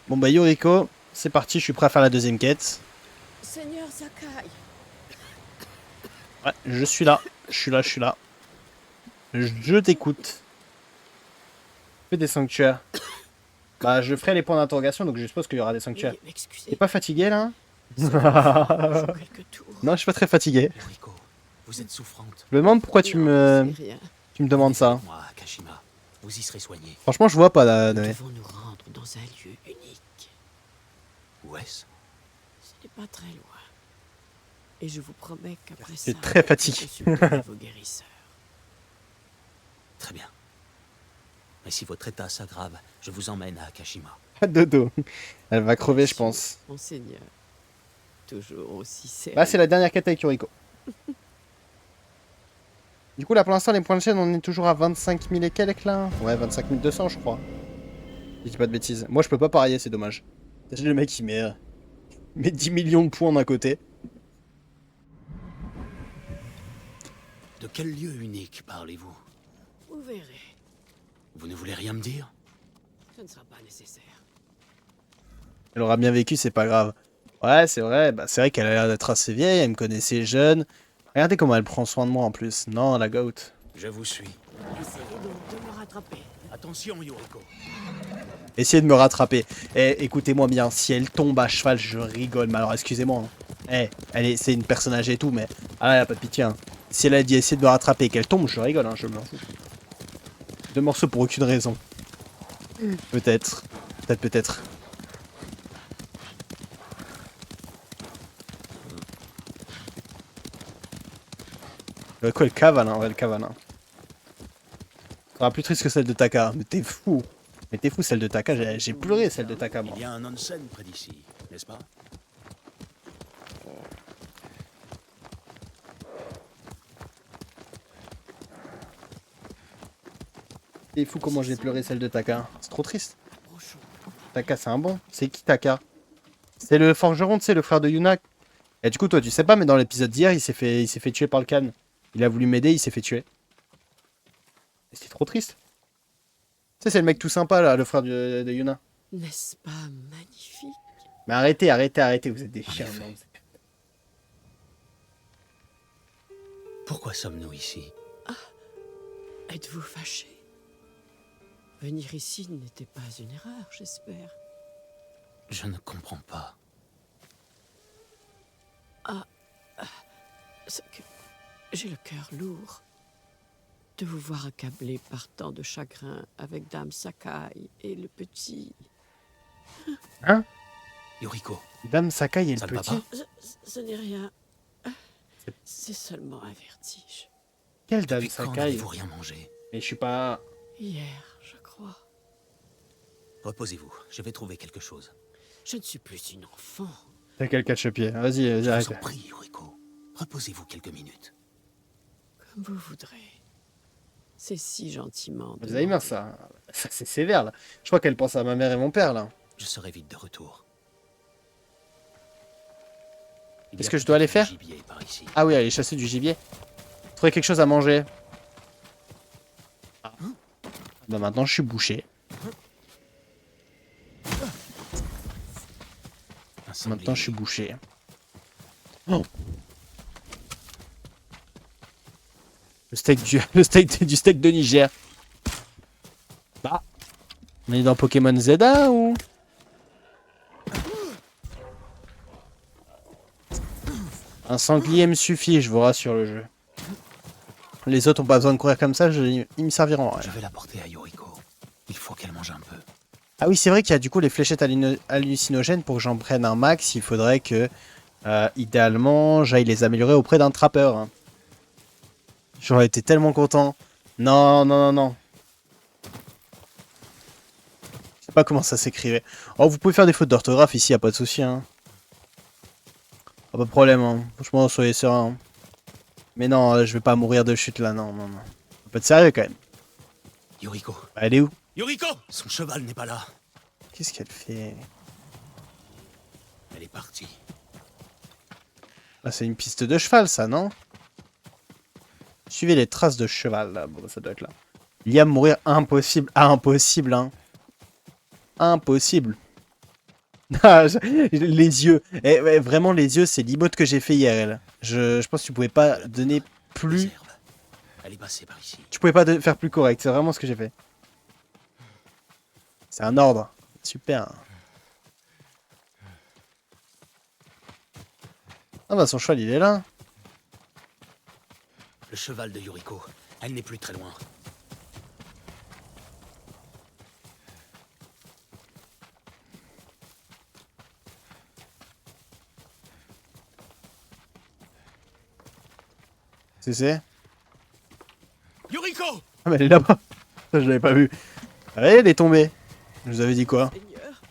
Bon bah Yoriko, c'est parti, je suis prêt à faire la deuxième quête. Seigneur Sakai, Ouais, je suis là, je suis là. Je t'écoute. Fais des sanctuaires. Bah je ferai les points d'interrogation, donc je suppose qu'il y aura des sanctuaires. veuillez m'excuser. T'es pas fatigué là? Joue quelques tours. Non, je suis pas très fatigué. Yoriko, vous êtes souffrante. Je me demande pourquoi tu Non, me c'est rien. demandes ça. Moi, à Kashima, vous y serez soigné. Franchement, je vois pas là. Nous Ouais. devons nous rendre dans un lieu unique. Où est-ce? Ce n'est pas très loin. Et je vous promets qu'après ça, suis très vous fatigué. consulterez vos guérisseurs. Très bien. Mais si votre état s'aggrave, je vous emmène à Kashima. Pas de dodo. Elle va crever, je pense. Monseigneur, toujours aussi sérieux. Là, c'est la dernière quête avec Yoriko. Du coup, là, pour l'instant, les points de chaîne, on est toujours à 25 000 et quelques, là. Ouais, 25 200, je crois. Je dis pas de bêtises. Moi, je peux pas parier, c'est dommage. C'est le mec qui met 10 millions de points d'un côté. De quel lieu unique parlez-vous? Vous verrez, Vous ne voulez rien me dire? ce ne sera pas nécessaire. Elle aura bien vécu, c'est pas grave. Ouais, c'est vrai. Bah, c'est vrai qu'elle a l'air d'être assez vieille. Elle me connaissait jeune. Regardez comment elle prend soin de moi en plus. Non, la goat. Je vous suis. Essayez donc de me rattraper. Attention, Yoriko. Essayez de me rattraper. Eh, écoutez-moi bien. Si elle tombe à cheval, je rigole. Mais alors, excusez-moi. Hein. Eh, c'est une personne âgée et tout, mais... Ah, elle a pas de pitié. Hein. Si elle a dit essayer de me rattraper et qu'elle tombe, je rigole. Hein, je m'en fous. 2 morceaux pour aucune raison. Peut-être. Peut-être. Quoi, elle cavale, hein. Ouais, elle cavale, hein. Ça sera plus triste que celle de Taka. Mais t'es fou. Mais t'es fou, celle de Taka. J'ai pleuré, celle de Taka, moi. Il y a un onsen près d'ici, n'est-ce pas? C'est fou comment j'ai pleuré celle de Taka. C'est trop triste. Brochon. Taka, c'est un bon. C'est qui Taka? C'est le forgeron, tu sais, le frère de Yuna. Et du coup, toi, tu sais pas, mais dans l'épisode d'hier, il s'est fait tuer par le Khan. Il a voulu m'aider, il s'est fait tuer. Et c'est trop triste. Tu sais, c'est le mec tout sympa, là, le frère de Yuna. N'est-ce pas magnifique? Mais arrêtez, arrêtez, arrêtez, vous êtes des chiens. effet. Non, vous êtes- Pourquoi sommes-nous ici? Êtes-vous fâché? Venir ici n'était pas une erreur, j'espère. Je ne comprends pas. C'est que j'ai le cœur lourd de vous voir accablé par tant de chagrin avec Dame Sakai et le petit. Hein? Yoriko, Dame Sakai et le ça ne va petit. pas? Ce n'est rien. C'est seulement un vertige. Quelle Dame Depuis quand Sakai? n'avez-vous rien mangé? Mais je suis pas... Hier, je crois. Reposez-vous, je vais trouver quelque chose. Je ne suis plus une enfant. T'as quel catch-pied? Vas-y, vas-y, Je arrête. vous en prie, Yoriko. Reposez-vous quelques minutes. Comme vous voudrez. C'est si gentiment. Alzheimer, ça. Ça, c'est sévère, là. Je crois qu'elle pense à ma mère et mon père, là. Je serai vite de retour. Il y Est-ce a que je dois aller peut-être faire du gibier par ici. Ah oui, aller chasser du gibier. Trouver quelque chose à manger. Ah. Bah maintenant, je suis bouché. Un sanglier. Maintenant, je suis bouché. Oh. Le steak du steak de Niger. Bah. On est dans Pokémon Zelda ou... Un sanglier me suffit, je vous rassure le jeu. Les autres ont pas besoin de courir comme ça, ils me serviront. Ouais. Je vais la porter à Yoriko. Il faut qu'elle mange un peu. Ah oui, c'est vrai qu'il y a du coup les fléchettes hallucinogènes. Pour que j'en prenne un max, il faudrait que, idéalement, j'aille les améliorer auprès d'un trappeur. Hein. J'aurais été tellement content. Non, non, non, non. Je sais pas comment ça s'écrivait. Oh, vous pouvez faire des fautes d'orthographe ici, y a pas de souci. Hein. Ah, pas de problème, hein. Franchement, soyez serein. Hein. Mais non, je vais pas mourir de chute là, non, non, non. Un peu de sérieux quand même. Yoriko. Bah, elle est où? Yoriko! Son cheval n'est pas là. Qu'est-ce qu'elle fait? Elle est partie. Ah, c'est une piste de cheval, ça, non? Suivez les traces de cheval, là. Bon, ça doit être là. Liam mourir, impossible. Ah, impossible, hein. Impossible. Ah, les yeux. Eh, vraiment, les yeux, c'est l'emote que j'ai fait hier, elle. Je pense que tu pouvais pas donner plus... Réserve. Elle est passée par ici. Tu pouvais pas faire plus correct. C'est vraiment ce que j'ai fait. C'est un ordre. Super. Ah bah, son cheval, il est là. Le cheval de Yoriko. Elle n'est plus très loin. C'est Yoriko! Ah, mais elle est là-bas. Ça, je l'avais pas vu. Ah, elle est tombée. Je vous avais dit quoi? Seigneur,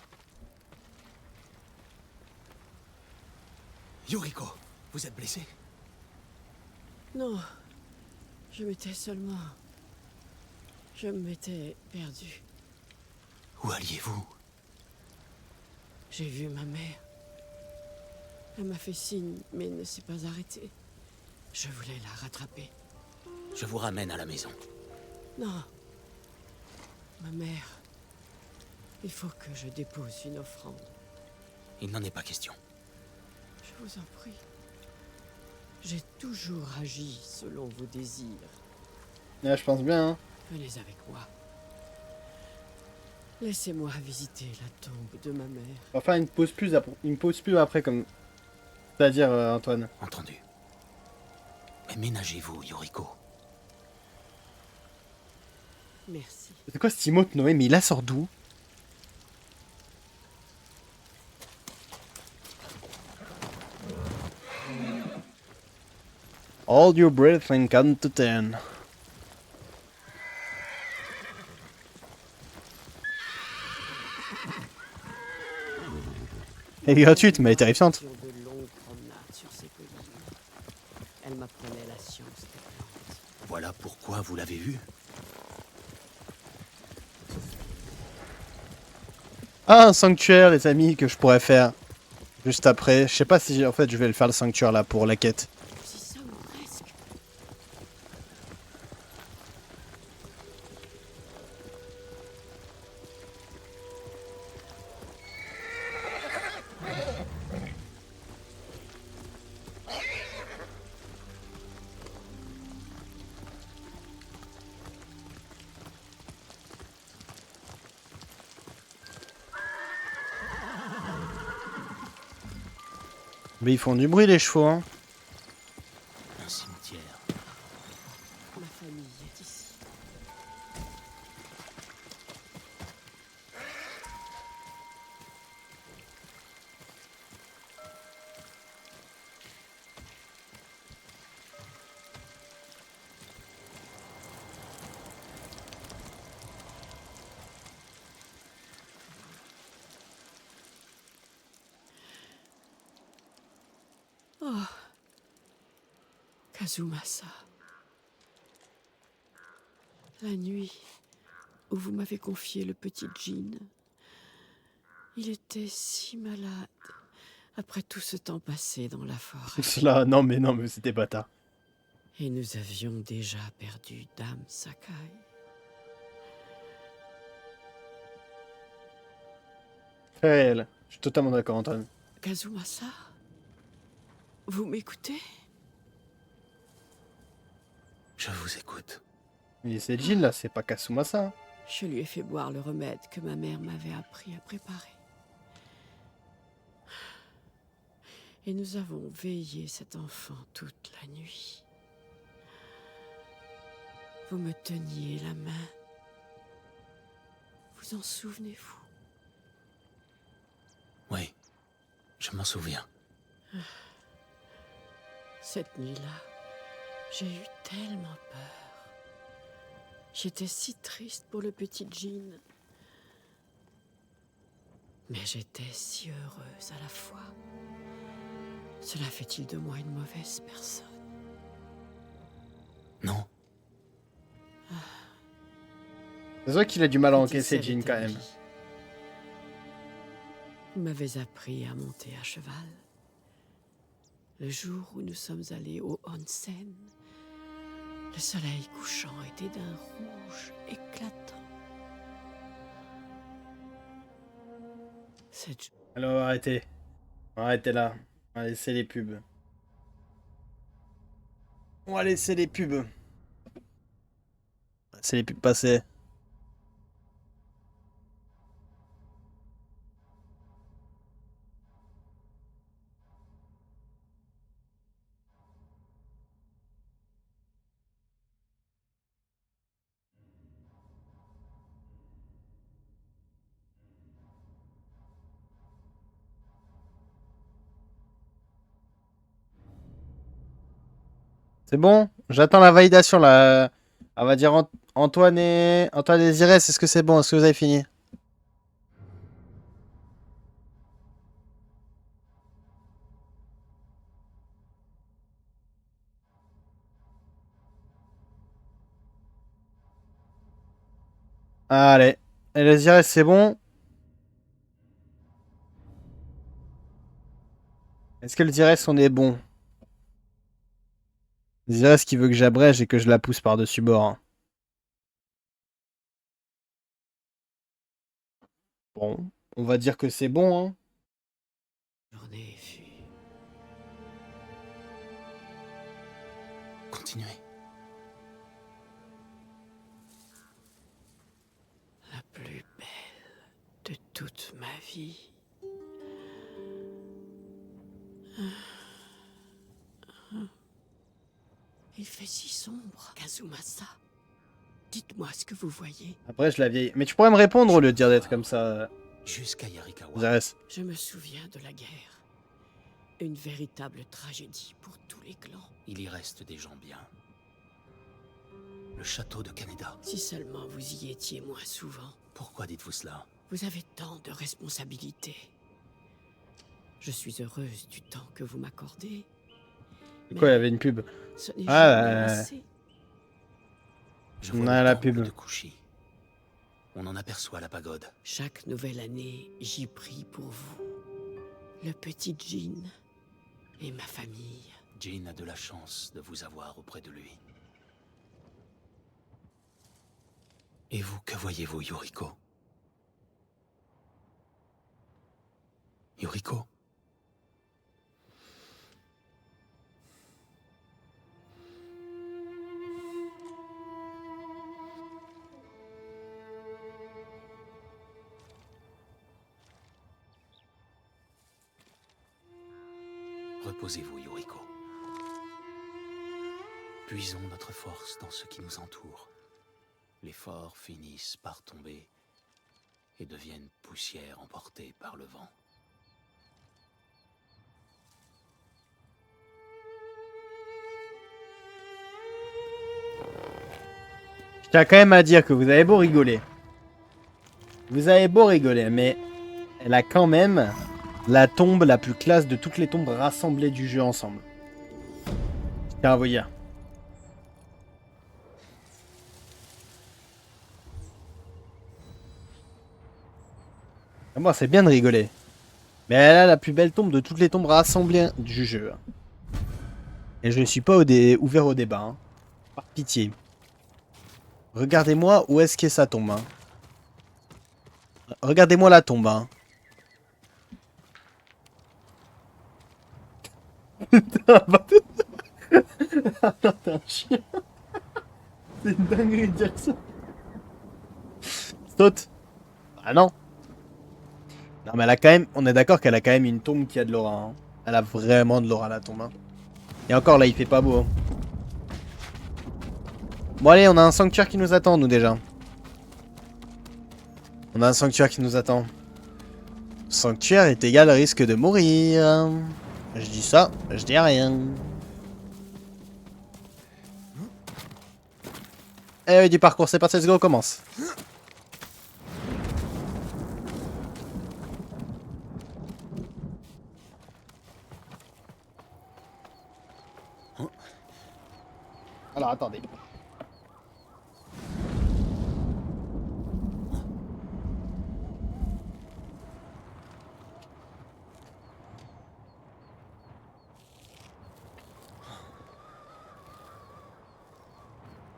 Yoriko, vous êtes blessée? non. Je m'étais seulement. Je m'étais perdu. Où alliez-vous? J'ai vu ma mère. Elle m'a fait signe, mais ne s'est pas arrêtée. Je voulais la rattraper. Je vous ramène à la maison. Non. Ma mère. Il faut que je dépose une offrande. Il n'en est pas question. Je vous en prie. J'ai toujours agi selon vos désirs. Ah, je pense bien, hein. Venez avec moi. Laissez-moi visiter la tombe de ma mère. On va faire une pause pub après, comme... C'est-à-dire, Antoine. Entendu. Mais ménagez-vous, Yoriko. Merci. C'est quoi cette emote, Noé? Mais il la sort d'où? Hold your breath and count to 10. Elle est gratuite, mais elle est terrifiante. De longues promenades sur ces collines. Elle m'apprenait la science des plantes. Voilà pourquoi vous l'avez vue. Ah, un sanctuaire, les amis, que je pourrais faire juste après. Je sais pas si, en fait, je vais le faire le sanctuaire là pour la quête. Nous y sommes presque. Mais ils font du bruit, les chevaux, hein. Un cimetière. Ma famille est ici. Oh, Kazumasa. La nuit où vous m'avez confié le petit Jin, il était si malade après tout ce temps passé dans la forêt. Cela, non, mais c'était bâtard. Et nous avions déjà perdu Dame Sakai. Réel. Je suis totalement d'accord, Antoine. Kazumasa, vous m'écoutez? Je vous écoute. Mais c'est Jin là, c'est pas Kasumasa. Hein. Je lui ai fait boire le remède que ma mère m'avait appris à préparer. Et nous avons veillé cet enfant toute la nuit. Vous me teniez la main. Vous en souvenez-vous? Oui, je m'en souviens. Cette nuit-là, j'ai eu tellement peur. J'étais si triste pour le petit Jin. Mais j'étais si heureuse à la fois. Cela fait-il de moi une mauvaise personne? Non, C'est vrai qu'il a du mal à Quand il encaisser s'est Jin quand rétabli, même. Vous m'avez appris à monter à cheval. Le jour où nous sommes allés au onsen, le soleil couchant était d'un rouge éclatant. Cette Alors arrêtez. Arrêtez là. On va laisser les pubs. On va laisser les pubs. C'est les pubs passées. C'est bon? J'attends la validation là. On va dire Antoine et Zires, est-ce que c'est bon? Est-ce que vous avez fini? Allez. Et le Zires, c'est bon? Est-ce que le Zires, on est bon? Le Zires qui veut que j'abrège et que je la pousse par-dessus bord. Hein. Bon. On va dire que c'est bon, hein. journée fut continuez. la plus belle de toute ma vie. Il fait si sombre, Kazumasa. Dites-moi ce que vous voyez. Après, je la vieille. Mais tu pourrais me répondre au lieu de dire d'être comme ça, Jusqu'à Yarikawa. Zires. Je me souviens de la guerre. Une véritable tragédie pour tous les clans. Il y reste des gens bien. Le château de Kaneda. Si seulement vous y étiez moins souvent. Pourquoi dites-vous cela? Vous avez tant de responsabilités. Je suis heureuse du temps que vous m'accordez. Quoi, il y avait une pub? Ce n'est Ah, jamais assez. Je On vois a le la temple pub. de Kushi. on en aperçoit la pagode. Chaque nouvelle année, j'y prie pour vous. Le petit Jin et ma famille. Jin a de la chance de vous avoir auprès de lui. Et vous, que voyez-vous, Yuriko? Yuriko? Reposez-vous, Yuriko. Puisons notre force dans ce qui nous entoure. Les forts finissent par tomber et deviennent poussière emportée par le vent. Je tiens quand même à dire que vous avez beau rigoler. Vous avez beau rigoler, mais elle a quand même la tombe la plus classe de toutes les tombes rassemblées du jeu ensemble. Je tiens à vous dire. Moi, c'est bien de rigoler. Mais elle a la plus belle tombe de toutes les tombes rassemblées du jeu. Et je ne suis pas ouvert au débat. Hein. Par pitié. Regardez-moi où est-ce qu'est sa tombe. Hein. Regardez-moi la tombe. Hein. Ah non, t'es un chien. C'est une dinguerie de dire ça. Saute. Ah non. Non mais elle a quand même... On est d'accord qu'elle a quand même une tombe qui a de l'aura. Hein. Elle a vraiment de l'aura la tombe. Hein. Et encore là, il fait pas beau. Hein. Bon allez, on a un sanctuaire qui nous attend, nous déjà. On a un sanctuaire qui nous attend. Sanctuaire est égal à risque de mourir. Je dis ça, je dis rien. Eh oui, du parcours, c'est parti, let's go, on commence. Alors, attendez.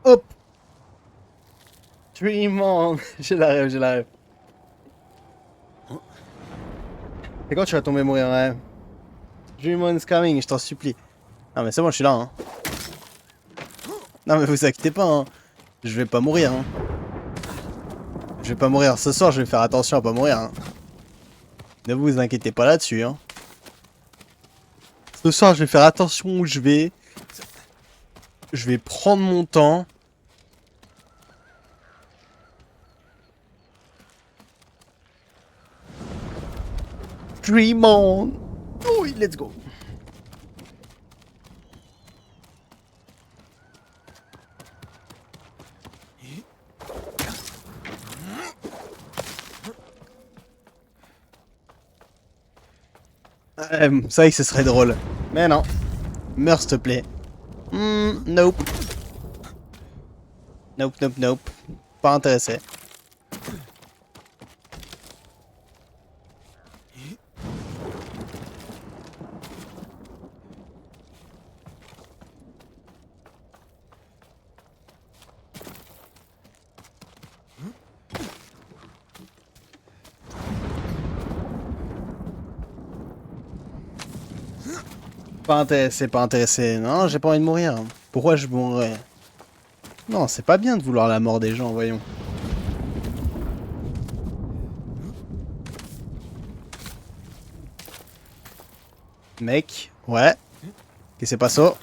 Hop. Dream on. J'ai la rêve, j'ai la rêve. C'est quand tu vas tomber mourir, ouais. Dream on is coming, je t'en supplie. Non mais c'est bon, je suis là, hein. Non mais vous inquiétez pas, hein. Je vais pas mourir, hein. Je vais pas mourir ce soir, je vais faire attention à pas mourir, hein. Ne vous inquiétez pas là-dessus, hein. Ce soir, je vais faire attention où je vais. Je vais prendre mon temps. Dream on. Oui, let's go. Ça y est, ce serait drôle. Mais non. Meurs, s'il te plaît. Nope. Nope, nope, nope. Pas intéressé. Pas intéressé, pas intéressé. Non, j'ai pas envie de mourir. Pourquoi je mourrais? Non, c'est pas bien de vouloir la mort des gens, voyons. Mec, ouais. Qu'est-ce que c'est pas ça?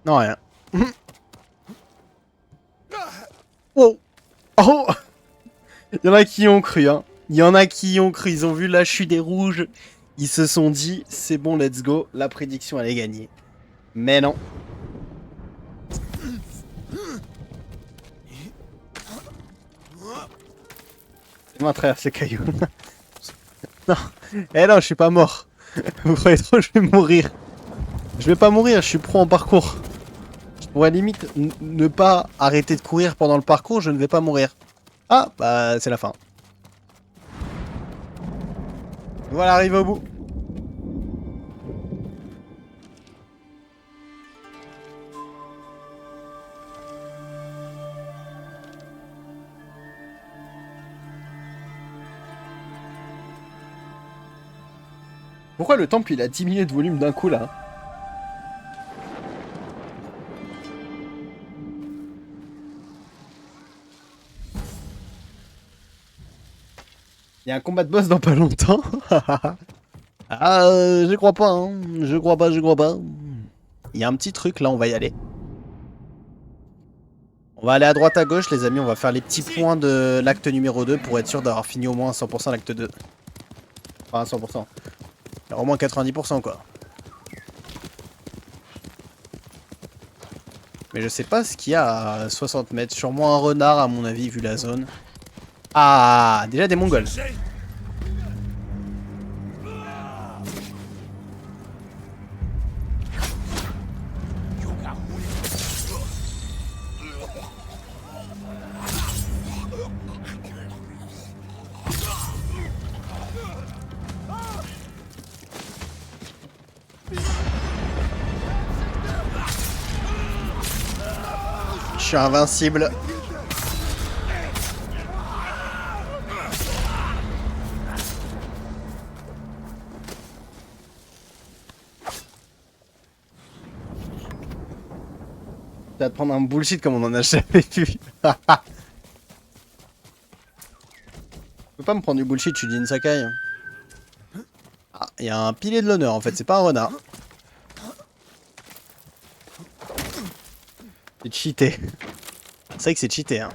Non, rien. Oh! Oh! Il y en a qui y ont cru, hein. Il y en a qui y ont cru. Ils ont vu la chute des rouges. Ils se sont dit, c'est bon, let's go. La prédiction, elle est gagnée. Mais non. C'est moi à travers ces cailloux. Non. Eh non, je suis pas mort. Vous croyez trop que je vais mourir? Je vais pas mourir, je suis pro en parcours. Je pourrais limite ne pas arrêter de courir pendant le parcours, je ne vais pas mourir. Ah, bah c'est la fin. Voilà, arrivé au bout. Pourquoi le temple il a diminué de volume d'un coup là? Il y a un combat de boss dans pas longtemps. Ah, je crois pas, hein. Je crois pas, je crois pas. Il y a un petit truc là, on va y aller. On va aller à droite à gauche les amis, on va faire les petits points de l'acte numéro 2 pour être sûr d'avoir fini au moins à 100% l'acte 2. Enfin à 100%. Au moins 90% quoi. Mais je sais pas ce qu'il y a à 60 mètres. Sûrement un renard à mon avis vu la zone. Ah, déjà des Mongols. Je suis invincible. Tu vas te prendre un bullshit comme on en a jamais vu. Tu peux pas me prendre du bullshit, je suis Jin Sakai. Ah, il y a un pilier de l'honneur en fait, c'est pas un renard. C'est cheaté. C'est vrai que c'est cheaté, hein.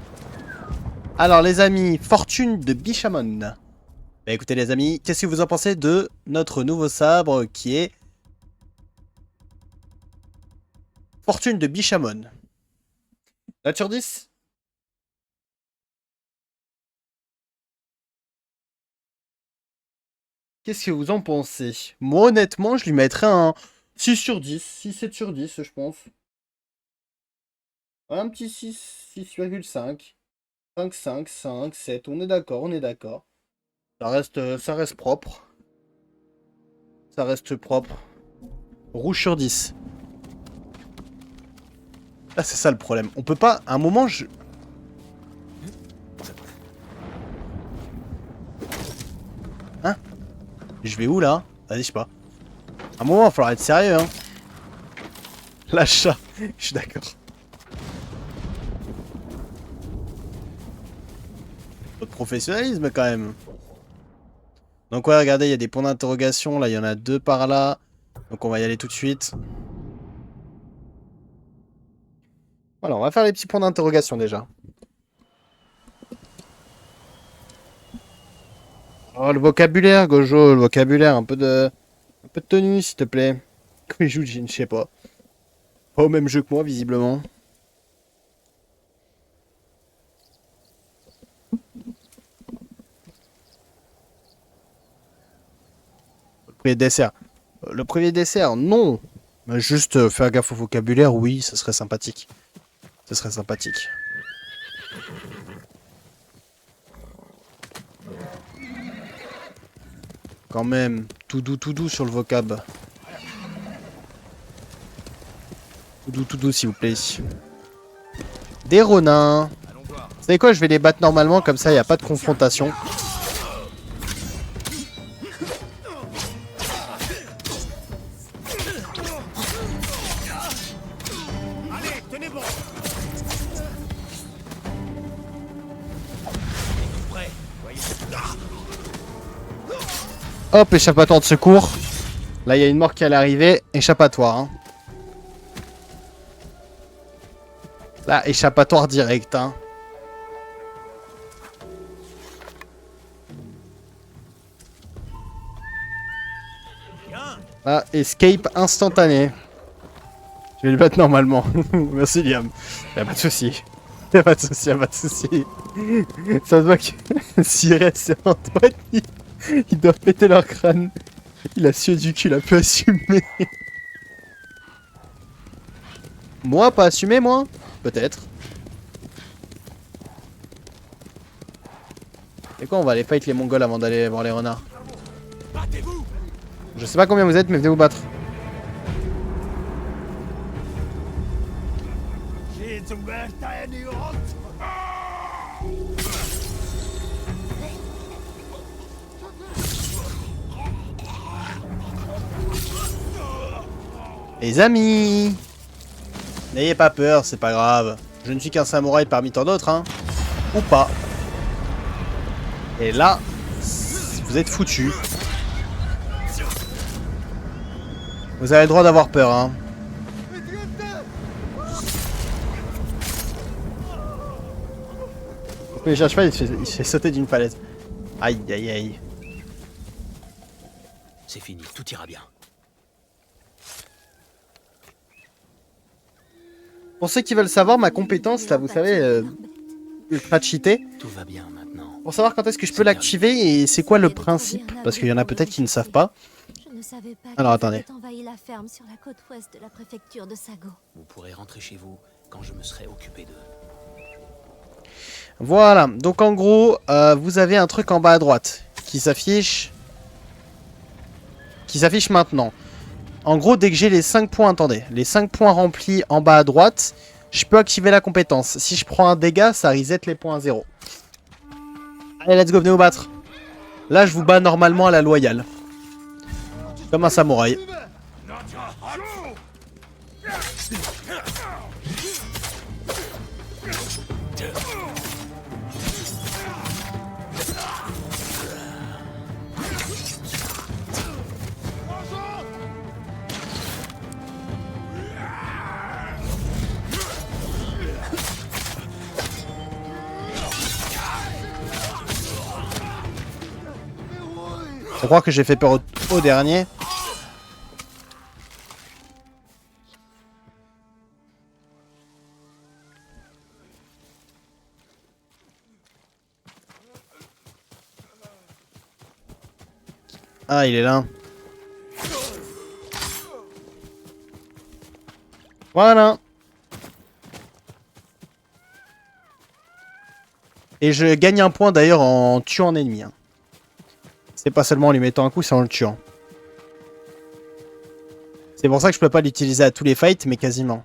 Alors les amis, fortune de Bishamon. Bah écoutez les amis, qu'est-ce que vous en pensez de notre nouveau sabre qui est fortune de Bishamon? Note sur 10? Qu'est-ce que vous en pensez? Moi honnêtement, je lui mettrais un 6 sur 10, 6-7 sur 10 je pense. Un petit 6, 6,5. 5, 5, 5, 7, on est d'accord, on est d'accord. Ça reste propre. Ça reste propre. Rouge sur 10. Là, c'est ça le problème. On peut pas... À un moment, je... Hein? Je vais où, là? Vas-y, je sais pas. À un moment, il va falloir être sérieux, hein. L'achat. Je suis d'accord. Votre professionnalisme, quand même. Donc, ouais, regardez, il y a des points d'interrogation. Là, il y en a 2 par là. Donc, on va y aller tout de suite. Voilà, on va faire les petits points d'interrogation déjà. Oh, le vocabulaire, Gojo, le vocabulaire, un peu de tenue, s'il te plaît. Comme il joue Jin, je sais pas. Pas au même jeu que moi, visiblement. Le premier dessert. Le premier dessert, non. Mais juste faire gaffe au vocabulaire, oui, ça serait sympathique. Ce serait sympathique. Quand même, tout doux sur le vocab. Tout doux s'il vous plaît. Des ronins. Vous savez quoi, je vais les battre normalement, comme ça il n'y a pas de confrontation. Allez, tenez bon. Hop, échappatoire de secours. Là, il y a une mort qui allait arriver. Échappatoire. Hein. Là, échappatoire direct. Hein. Là, escape instantané. Je vais le battre normalement. Merci Liam. Y'a pas de soucis. Y'a pas de soucis, y'a pas de soucis. Ça se voit que si reste c'est Antoine, ils doivent péter leur crâne. Il a sué du cul, il a pu assumer. Moi, pas assumé, moi? Peut-être. Et quoi, on va aller fight les Mongols avant d'aller voir les renards. Battez-vous! Je sais pas combien vous êtes, mais venez vous battre. Les amis, n'ayez pas peur, c'est pas grave. Je ne suis qu'un samouraï parmi tant d'autres, hein. Ou pas. Et là, vous êtes foutus. Vous avez le droit d'avoir peur, hein. Mais je cherche pas, il se fait sauter d'une falaise. Aïe, aïe, aïe. C'est fini, tout ira bien. Pour ceux qui veulent savoir, ma compétence, là, vous savez, ultra cheatée. Tout va bien maintenant. Pour savoir quand est-ce que je peux l'activer et c'est quoi le principe. Parce qu'il y en a peut-être qui ne savent pas. Je ne savais pas Alors, qu'ils attendez. avaient envahi la ferme sur la côte ouest de la préfecture de Sago. Vous pourrez rentrer chez vous quand je me serai occupé d'eux. Voilà, donc en gros, vous avez un truc en bas à droite qui s'affiche maintenant. En gros, dès que j'ai les 5 points, attendez, les 5 points remplis en bas à droite, je peux activer la compétence. Si je prends un dégât, ça reset les points à 0. Allez, let's go, venez vous battre. Là, je vous bats normalement à la loyale. Comme un samouraï. Je crois que j'ai fait peur au dernier. Ah, il est là. Voilà. Et je gagne un point d'ailleurs en tuant un ennemi. Hein. C'est pas seulement en lui mettant un coup, c'est en le tuant. C'est pour ça que je peux pas l'utiliser à tous les fights, mais quasiment.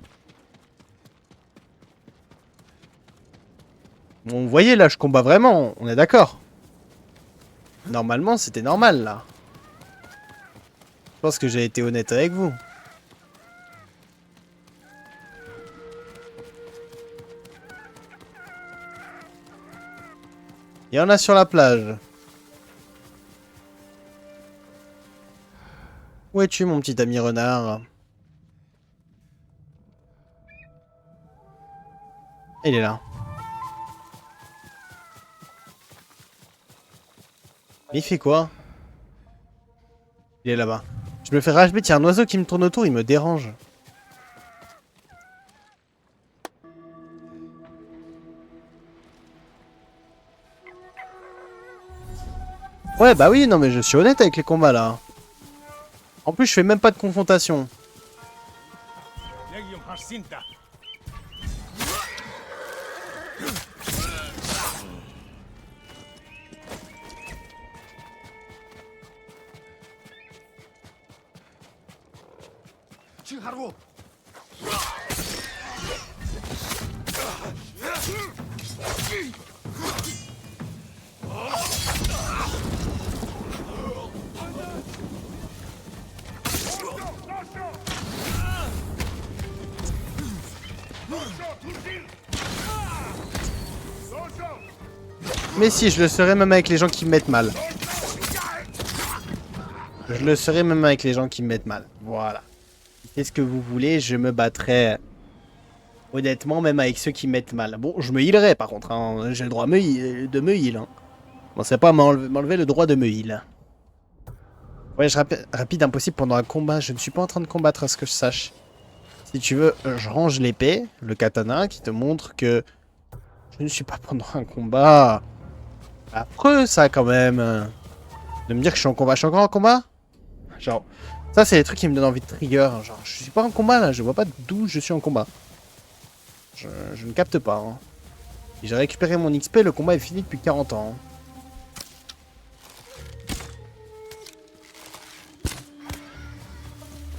Bon, vous voyez, là, je combats vraiment, on est d'accord. Normalement, c'était normal, là. Je pense que j'ai été honnête avec vous. Il y en a sur la plage. Où es-tu, mon petit ami renard? Il est là. Il fait quoi? Il est là-bas. Je me fais rage-bait, il y a un oiseau qui me tourne autour, il me dérange. Ouais, bah oui, non mais je suis honnête avec les combats là. En plus, je fais même pas de confrontation. Mais si, je le serai même avec les gens qui me mettent mal. Je le serai même avec les gens qui me mettent mal. Voilà. Qu'est-ce que vous voulez? Je me battrai honnêtement même avec ceux qui me mettent mal. Bon, je me healerai par contre. Hein. J'ai le droit de me heal. Hein. Bon, c'est pas m'enlever le droit de me heal. Voyage rapide impossible pendant un combat. Je ne suis pas en train de combattre à ce que je sache. Si tu veux, je range l'épée, le katana, qui te montre que je ne suis pas pendant un combat. Après ça quand même. De me dire que je suis en combat. Je suis encore en combat? Genre, ça c'est les trucs qui me donnent envie de trigger. Genre, je suis pas en combat là, je vois pas d'où je suis en combat. Je ne capte pas. Hein. J'ai récupéré mon XP, le combat est fini depuis 40 ans. Hein.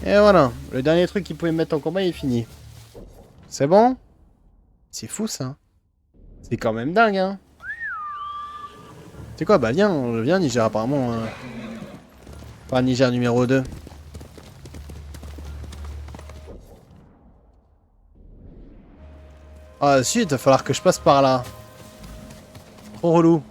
Et voilà, le dernier truc qui pouvait me mettre en combat il est fini. C'est bon? C'est fou ça. C'est quand même dingue hein. C'est quoi? Bah viens Niger apparemment. Pas Niger numéro 2. Ah si, il va falloir que je passe par là. Trop relou.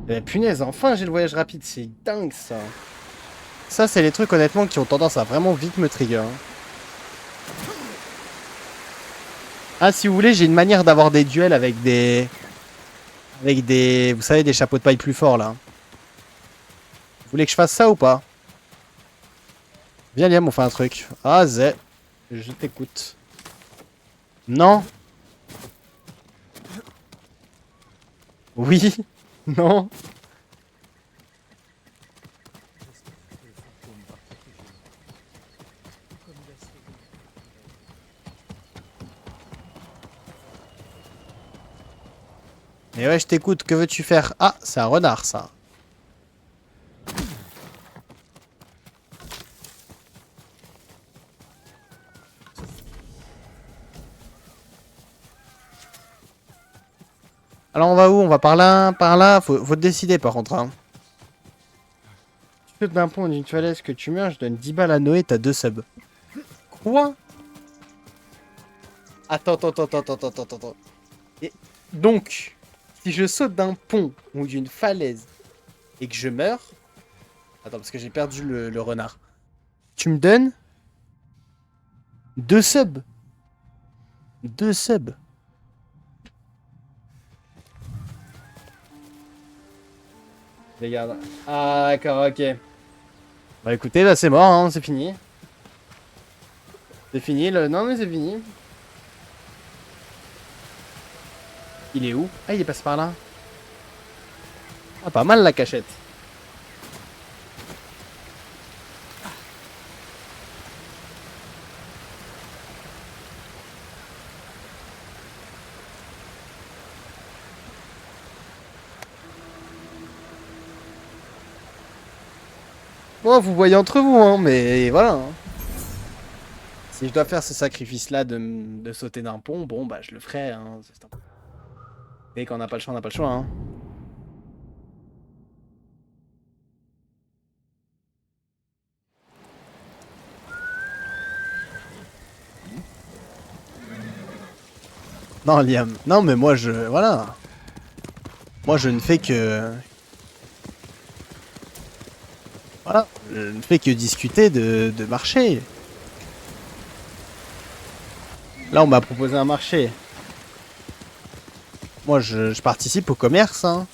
Mais punaise, enfin j'ai le voyage rapide, c'est dingue ça. Ça c'est les trucs honnêtement qui ont tendance à vraiment vite me trigger. Hein. Ah si vous voulez, j'ai une manière d'avoir des duels avec des... vous savez, des chapeaux de paille plus forts là. Vous voulez que je fasse ça ou pas? Viens Liam, on fait un truc. Ah Zé, je t'écoute. Non. Oui. Non. Mais ouais, je t'écoute, que veux-tu faire? Ah, c'est un renard ça. Alors on va où? On va par là, par là. Faut te décider par contre. Hein. Tu sautes d'un pont ou d'une falaise que tu meurs, je donne 10 balles à Noé, t'as 2 subs. Quoi? Attends. Et donc, si je saute d'un pont ou d'une falaise et que je meurs... Attends, parce que j'ai perdu le renard. Tu me donnes 2 subs. 2 subs. Regarde. Ah, d'accord, ok. Bah écoutez, là c'est mort, hein, c'est fini. C'est fini, le... Non mais c'est fini. Il est où? Ah, il est passé par là. Ah, pas mal la cachette. Bon, vous voyez entre vous, hein, mais voilà. Hein. Si je dois faire ce sacrifice-là de sauter d'un pont, bon, bah je le ferai. Hein. Et quand on n'a pas le choix, on n'a pas le choix. Hein. Non, Liam. Non, mais moi, je... Voilà. Moi, je ne fais que... Voilà. Je ne fais que discuter de marché. Là, on m'a proposé un marché. Moi, je participe au commerce. Hein.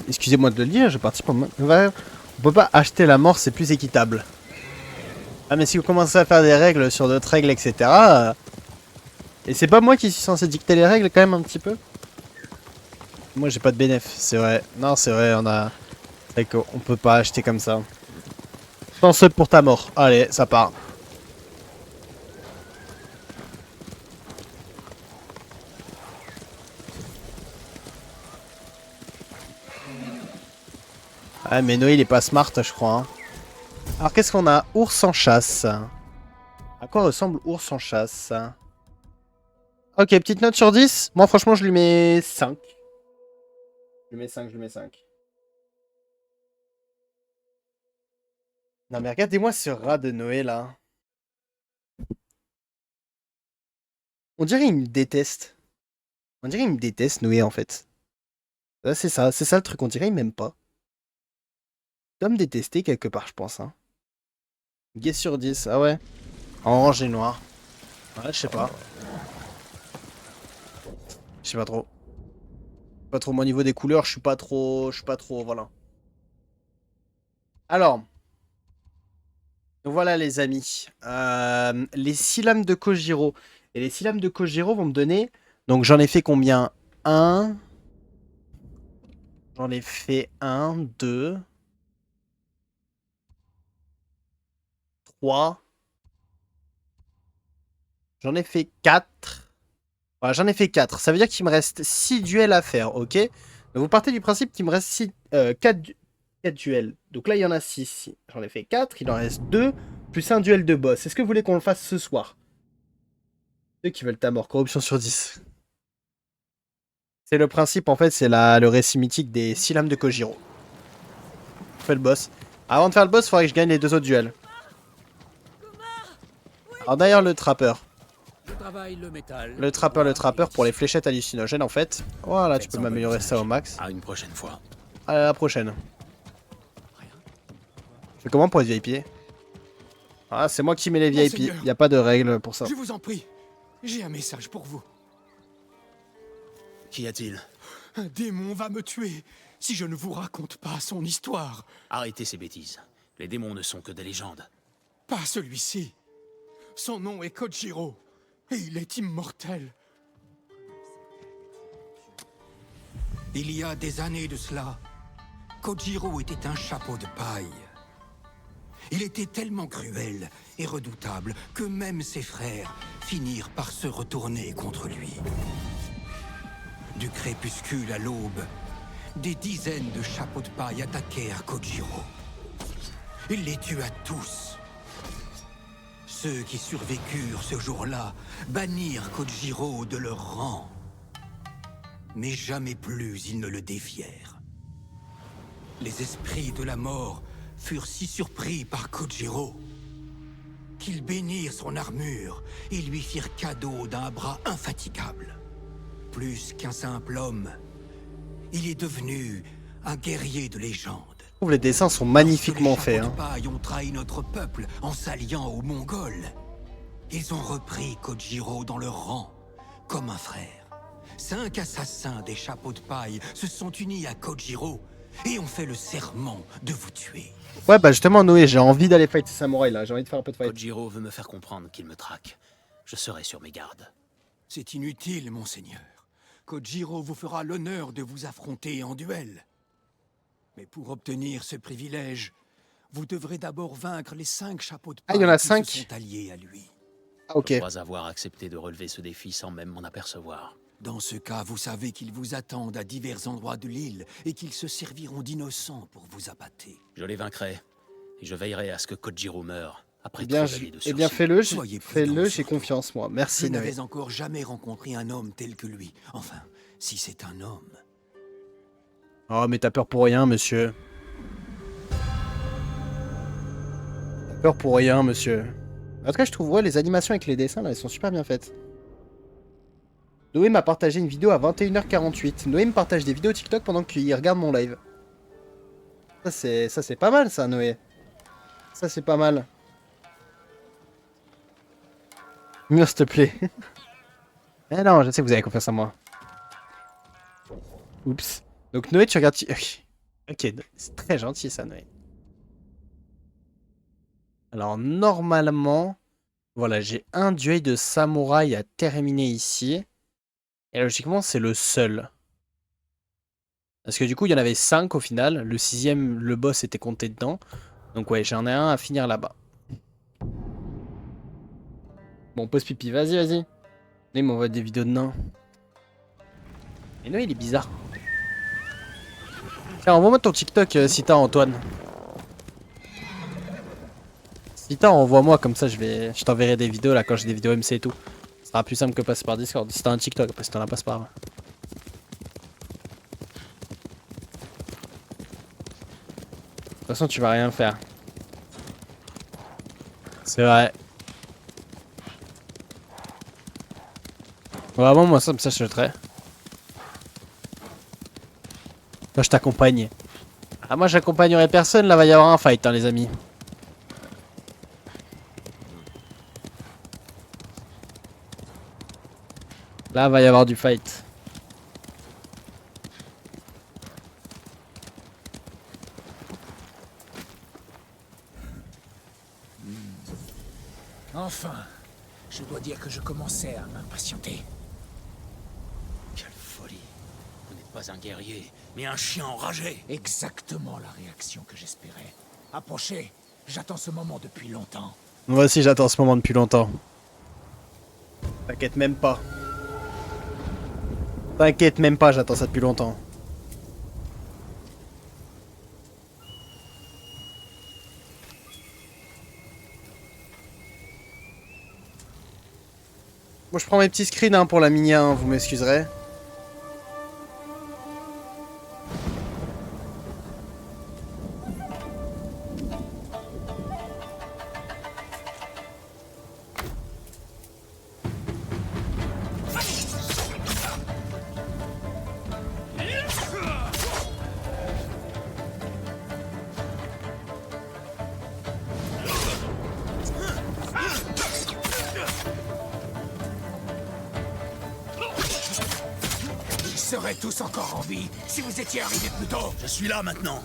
Excusez-moi de le dire, je participe au... On peut pas acheter la mort, c'est plus équitable. Ah, mais si vous commencez à faire des règles sur d'autres règles, etc. Et c'est pas moi qui suis censé dicter les règles, quand même, un petit peu. Moi, j'ai pas de bénéf, c'est vrai. Non, c'est vrai, on a... C'est vrai qu'on peut pas acheter comme ça. Chanceux pour ta mort. Allez, ça part. Ah, mais Noé, il est pas smart, je crois. Hein. Alors, qu'est-ce qu'on a? Ours en chasse. À quoi ressemble ours en chasse? Ok, petite note sur 10. Moi, franchement, je lui mets 5. Je lui mets 5. Non, mais regardez-moi ce rat de Noé, là. On dirait qu'il me déteste. On dirait qu'il me déteste, Noé, en fait. C'est ça le truc. On dirait qu'il m'aime pas. Il doit me détester quelque part, je pense. Hein. Guess sur 10, ah ouais. Orange et noir. Ouais, je sais pas. Je sais pas trop. Pas trop, moi, au niveau des couleurs, je suis pas trop, voilà. Alors. Donc voilà les amis, les 6 lames de Kojiro. Et les 6 lames de Kojiro vont me donner... Donc j'en ai fait combien? 1. J'en ai fait 1, 2, 3. J'en ai fait 4. Voilà, j'en ai fait 4. Ça veut dire qu'il me reste 6 duels à faire, ok? Donc vous partez du principe qu'il me reste 4 duels. Donc là, il y en a 6. J'en ai fait 4, il en reste 2, plus un duel de boss. Est-ce que vous voulez qu'on le fasse ce soir? Ceux qui veulent ta mort, corruption sur 10. C'est le principe, en fait, c'est le récit mythique des 6 lames de Kojiro. On fait le boss. Avant de faire le boss, il faudrait que je gagne les 2 autres duels. Alors d'ailleurs, le trappeur. Le trappeur pour les fléchettes hallucinogènes, en fait. Voilà, tu peux m'améliorer ça au max. À une prochaine fois. À la prochaine. Je fais comment pour les VIP? Ah, c'est moi qui mets les VIP. Il n'y a pas de règle pour ça. Je vous en prie, j'ai un message pour vous. Qu'y a-t-il? Un démon va me tuer si je ne vous raconte pas son histoire. Arrêtez ces bêtises. Les démons ne sont que des légendes. Pas celui-ci. Son nom est Kojiro, et il est immortel. Il y a des années de cela, Kojiro était un chapeau de paille. Il était tellement cruel et redoutable que même ses frères finirent par se retourner contre lui. Du crépuscule à l'aube, des dizaines de chapeaux de paille attaquèrent Kojiro. Il les tua tous. Ceux qui survécurent ce jour-là bannirent Kojiro de leur rang. Mais jamais plus ils ne le défièrent. Les esprits de la mort furent si surpris par Kojiro qu'ils bénirent son armure et lui firent cadeau d'un bras infatigable. Plus qu'un simple homme, il est devenu un guerrier de légende. Je trouve les dessins sont magnifiquement faits. Les pailles ont trahi notre peuple en s'alliant aux Mongols. Ils ont repris Kojiro dans leur rang, comme un frère. 5 assassins des chapeaux de paille se sont unis à Kojiro et ont fait le serment de vous tuer. Ouais, bah justement, Noé, j'ai envie d'aller fight ces samouraïs là. J'ai envie de faire un peu de fight. Kojiro veut me faire comprendre qu'il me traque. Je serai sur mes gardes. C'est inutile, monseigneur. Kojiro vous fera l'honneur de vous affronter en duel. Mais pour obtenir ce privilège, vous devrez d'abord vaincre les 5 chapeaux de paille il y en a qui 5 se sont alliés à lui. Ah, ok. Je crois avoir accepté de relever ce défi sans même m'en apercevoir. Dans ce cas, vous savez qu'ils vous attendent à divers endroits de l'île et qu'ils se serviront d'innocents pour vous appâter. Je les vaincrai, et je veillerai à ce que Kojiro meure après Eh bien, trop d'années de eh bien sursis. fais-le, Soyez fais-le, prudent, j'ai surtout. confiance moi. Je Merci Noé. n'avais encore jamais rencontré un homme tel que lui. Enfin, si c'est un homme. Oh, mais t'as peur pour rien, monsieur. T'as peur pour rien, monsieur. En tout cas, je trouve, ouais, les animations avec les dessins, là, elles sont super bien faites. Noé m'a partagé une vidéo à 21h48. Noé me partage des vidéos TikTok pendant qu'il regarde mon live. Ça, c'est pas mal, ça, Noé. Ça, c'est pas mal. Murs, s'il te plaît. Eh non, je sais que vous avez confiance en moi. Oups. Donc, Noé, tu regardes... Ok, c'est très gentil, ça, Noé. Alors, normalement... Voilà, j'ai un duel de samouraï à terminer ici. Et logiquement, c'est le seul. Parce que du coup, il y en avait 5 au final. Le 6ème, le boss était compté dedans. Donc ouais, j'en ai un à finir là-bas. Bon, pause pipi. Vas-y, vas-y. Il m'envoie des vidéos de nains. Et non, il est bizarre. Tiens, envoie-moi ton TikTok si t'as, Antoine. Si t'as, envoie-moi, comme ça je t'enverrai des vidéos là quand j'ai des vidéos MC et tout. Ce sera plus simple que passer par Discord. Si t'as un TikTok, parce que t'en as pas, c'est pas grave. De toute façon, tu vas rien faire. C'est vrai. Vraiment, moi, ça me s'achèterait. Moi, je t'accompagne. Ah, moi, j'accompagnerai personne. Là, va y avoir un fight, hein, les amis. Là, va y avoir du fight. Enfin, je dois dire que je commençais à m'impatienter. Quelle folie. Vous n'êtes pas un guerrier, mais un chien enragé. Exactement la réaction que j'espérais. Approchez, j'attends ce moment depuis longtemps. Moi aussi j'attends ce moment depuis longtemps. T'inquiète même pas. T'inquiète même pas, j'attends ça depuis longtemps. Moi je prends mes petits screens hein, pour la mini 1, vous m'excuserez. Ils seraient tous encore en vie si vous étiez arrivés plus tôt. Je suis là maintenant.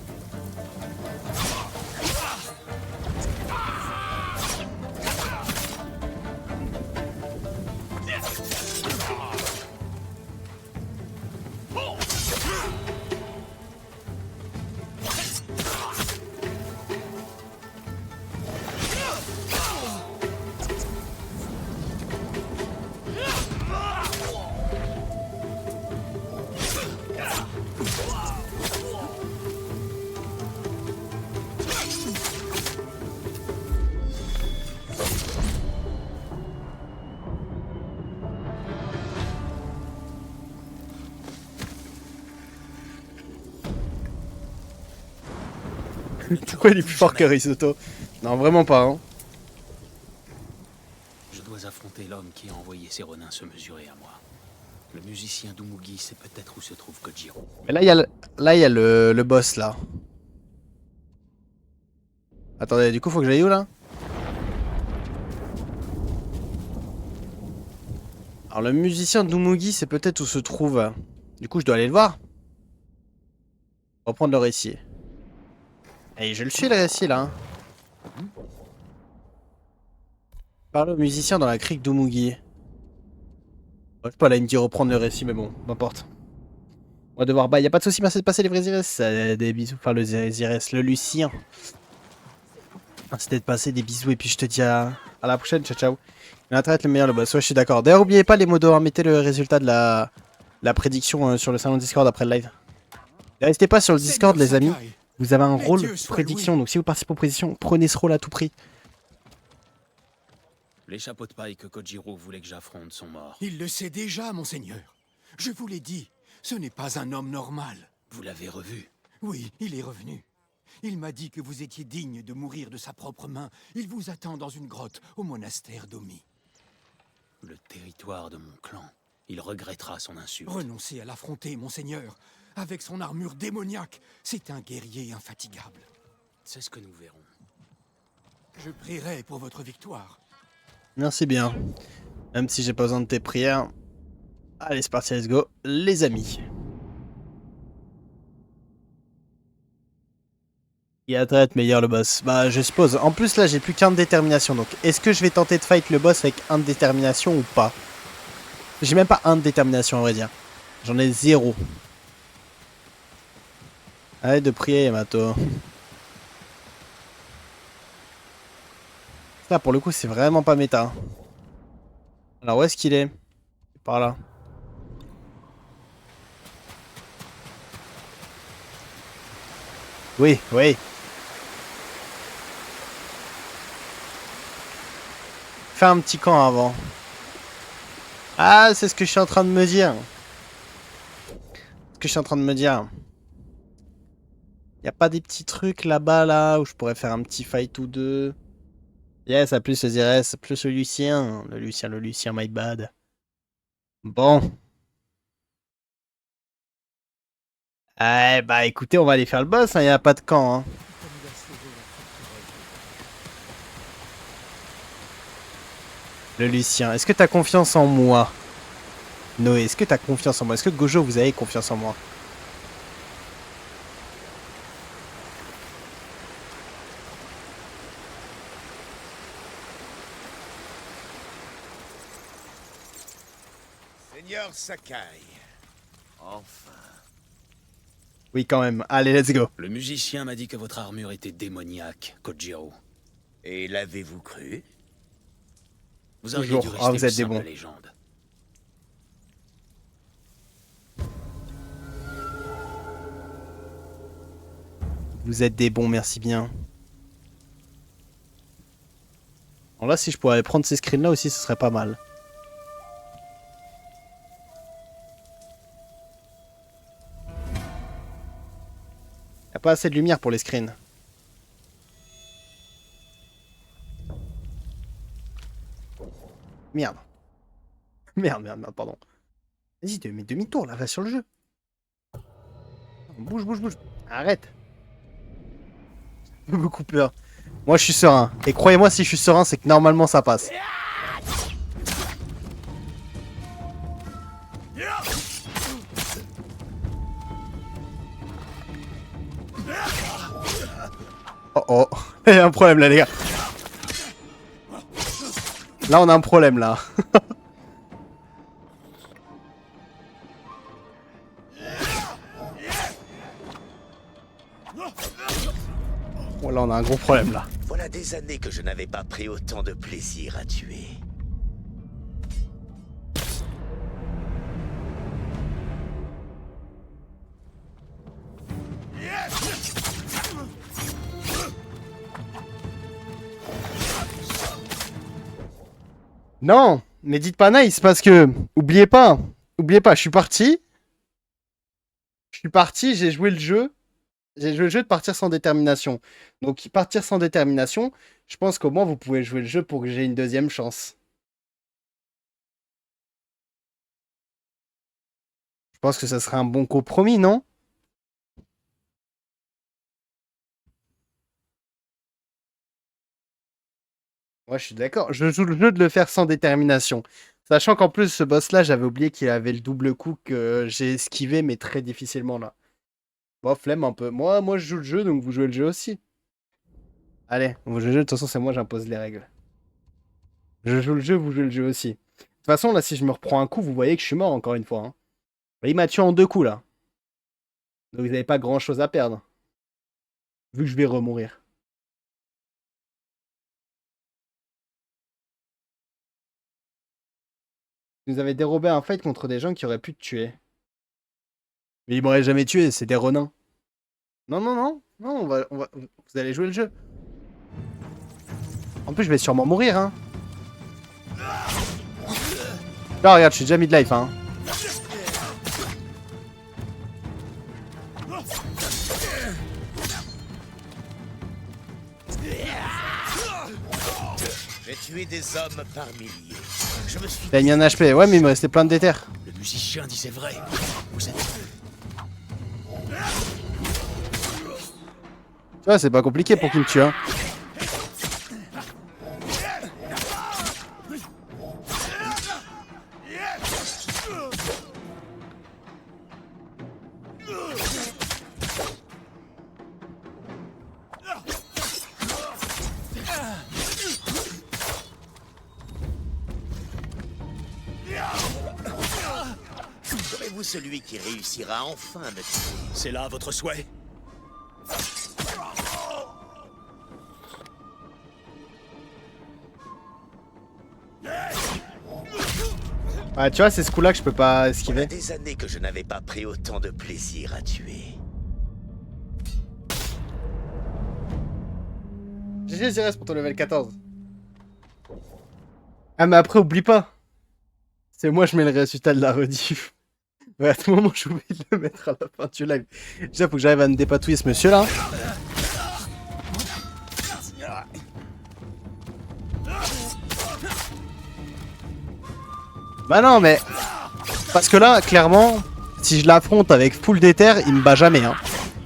Pourquoi il est plus fort que Risotto? Non, vraiment pas. Hein. Je dois affronter l'homme qui a envoyé ses renins se mesurer à moi. Le musicien Dumugi sait peut-être où se trouve Kojiro. Mais là, il y a le boss là. Attendez, du coup, faut que j'aille où là? Alors, le musicien Dumugi, c'est peut-être où se trouve. Du coup, je dois aller le voir. Reprendre le récit. Et je le suis le récit là. Hein. Parle au musicien dans la crique Dumugi. Ouais, pas là, il me dit reprendre le récit, mais bon, n'importe. On va devoir. Bah, y a pas de souci, merci de passer les vrais Iris. Des bisous, enfin le Iris, le Lucien. Merci d'être passé, des bisous, et puis je te dis à la prochaine, ciao ciao. L'intérêt le meilleur, le boss, ouais, je suis d'accord. D'ailleurs, n'oubliez pas les modos, hein, mettez le résultat de la prédiction sur le salon Discord après le live. Restez pas sur le Discord, les amis. Vous avez un Les rôle dieux soient prédiction, loués. donc si vous participez aux prédictions, prenez ce rôle à tout prix. Les chapeaux de paille que Kojiro voulait que j'affronte sont morts. Il le sait déjà, monseigneur. Je vous l'ai dit, ce n'est pas un homme normal. Vous l'avez revu. Oui, il est revenu. Il m'a dit que vous étiez digne de mourir de sa propre main. Il vous attend dans une grotte au monastère d'Omi. Le territoire de mon clan. Il regrettera son insulte. Renoncez à l'affronter, monseigneur. Avec son armure démoniaque, c'est un guerrier infatigable. C'est ce que nous verrons. Je prierai pour votre victoire. Merci bien. Même si j'ai pas besoin de tes prières. Allez, c'est parti, let's go, les amis. Il a traite meilleur le boss. Bah, je suppose. En plus, là, j'ai plus qu'un de détermination. Donc, est-ce que je vais tenter de fight le boss avec un de détermination ou pas? J'ai même pas un de détermination, à vrai dire. J'en ai 0. Arrête de prier, Yamato. Là, pour le coup, c'est vraiment pas méta. Alors, où est-ce qu'il est? Par là. Oui, oui. Fais un petit camp avant. Ah, c'est ce que je suis en train de me dire. Ce que je suis en train de me dire. Y a pas des petits trucs là-bas, là, où je pourrais faire un petit fight ou deux? Yes, à plus le Zérès, plus le Lucien. Le Lucien, my bad. Bon. Eh bah écoutez, on va aller faire le boss, hein, y a pas de camp. Hein. Le Lucien, est-ce que t'as confiance en moi? Noé, est-ce que t'as confiance en moi? Est-ce que Gojo, vous avez confiance en moi? Seigneur Sakai. Enfin. Oui, quand même. Allez, let's go. Le musicien m'a dit que votre armure était démoniaque, Kojiro. Et l'avez-vous cru? Vous auriez Toujours. dû Ah, rester vous êtes au des sein de bons. la légende. Vous êtes des bons, merci bien. Alors là, si je pourrais prendre ces screens là aussi, ce serait pas mal. Y a pas assez de lumière pour les screens. Merde. Merde, merde, merde, pardon. Vas-y, mets demi-tour là, va sur le jeu. Bouge, bouge, bouge. Arrête. J'ai beaucoup peur. Moi je suis serein. Et croyez-moi, si je suis serein, c'est que normalement ça passe. Oh oh. Il y a un problème là, les gars. Là, on a un problème là. Oh là, on a un gros problème là. Voilà des années que je n'avais pas pris autant de plaisir à tuer. Non, mais dites pas nice parce que, oubliez pas, je suis parti. J'ai joué le jeu. J'ai joué le jeu de partir sans détermination. Donc, partir sans détermination, je pense qu'au moins vous pouvez jouer le jeu pour que j'ai une deuxième chance. Je pense que ça serait un bon compromis, non? Ouais, je suis d'accord. Je joue le jeu de le faire sans détermination. Sachant qu'en plus, ce boss-là, j'avais oublié qu'il avait le double coup que j'ai esquivé, mais très difficilement là. Bon, flemme un peu. Moi, je joue le jeu, donc vous jouez le jeu aussi. Allez, vous jouez le jeu. De toute façon, c'est moi, j'impose les règles. Je joue le jeu, vous jouez le jeu aussi. De toute façon, là, si je me reprends un coup, vous voyez que je suis mort encore une fois. Hein. Il m'a tué en 2 coups, là. Donc, vous n'avez pas grand-chose à perdre. Vu que je vais remourir. Vous avez dérobé un fight contre des gens qui auraient pu te tuer. Mais ils m'auraient jamais tué, c'est des renins. Non, non, non. Non, vous allez jouer le jeu. En plus, je vais sûrement mourir, hein. Là, regarde, je suis déjà mid-life, hein. J'ai tué des hommes par milliers. Je me suis... T'as mis un HP. Ouais, mais il me restait plein de déter. Le musicien disait vrai. Vous êtes... Tu vois, c'est pas compliqué pour qu'il me tue, hein. Serez-vous celui qui réussira enfin à me tuer? C'est là votre souhait? Ah, tu vois, c'est ce coup-là que je peux pas esquiver. Voilà des années que je n'avais pas pris autant de plaisir à tuer. GG Zires pour ton level 14. Ah, mais après, oublie pas. C'est moi, je mets le résultat de la rediff. Ouais, à tout moment, j'ai oublié de le mettre à la fin du live. Déjà, faut que j'arrive à me dépatouiller ce monsieur-là. Bah non, mais... Parce que là, clairement, si je l'affronte avec full déter, il me bat jamais. Hein.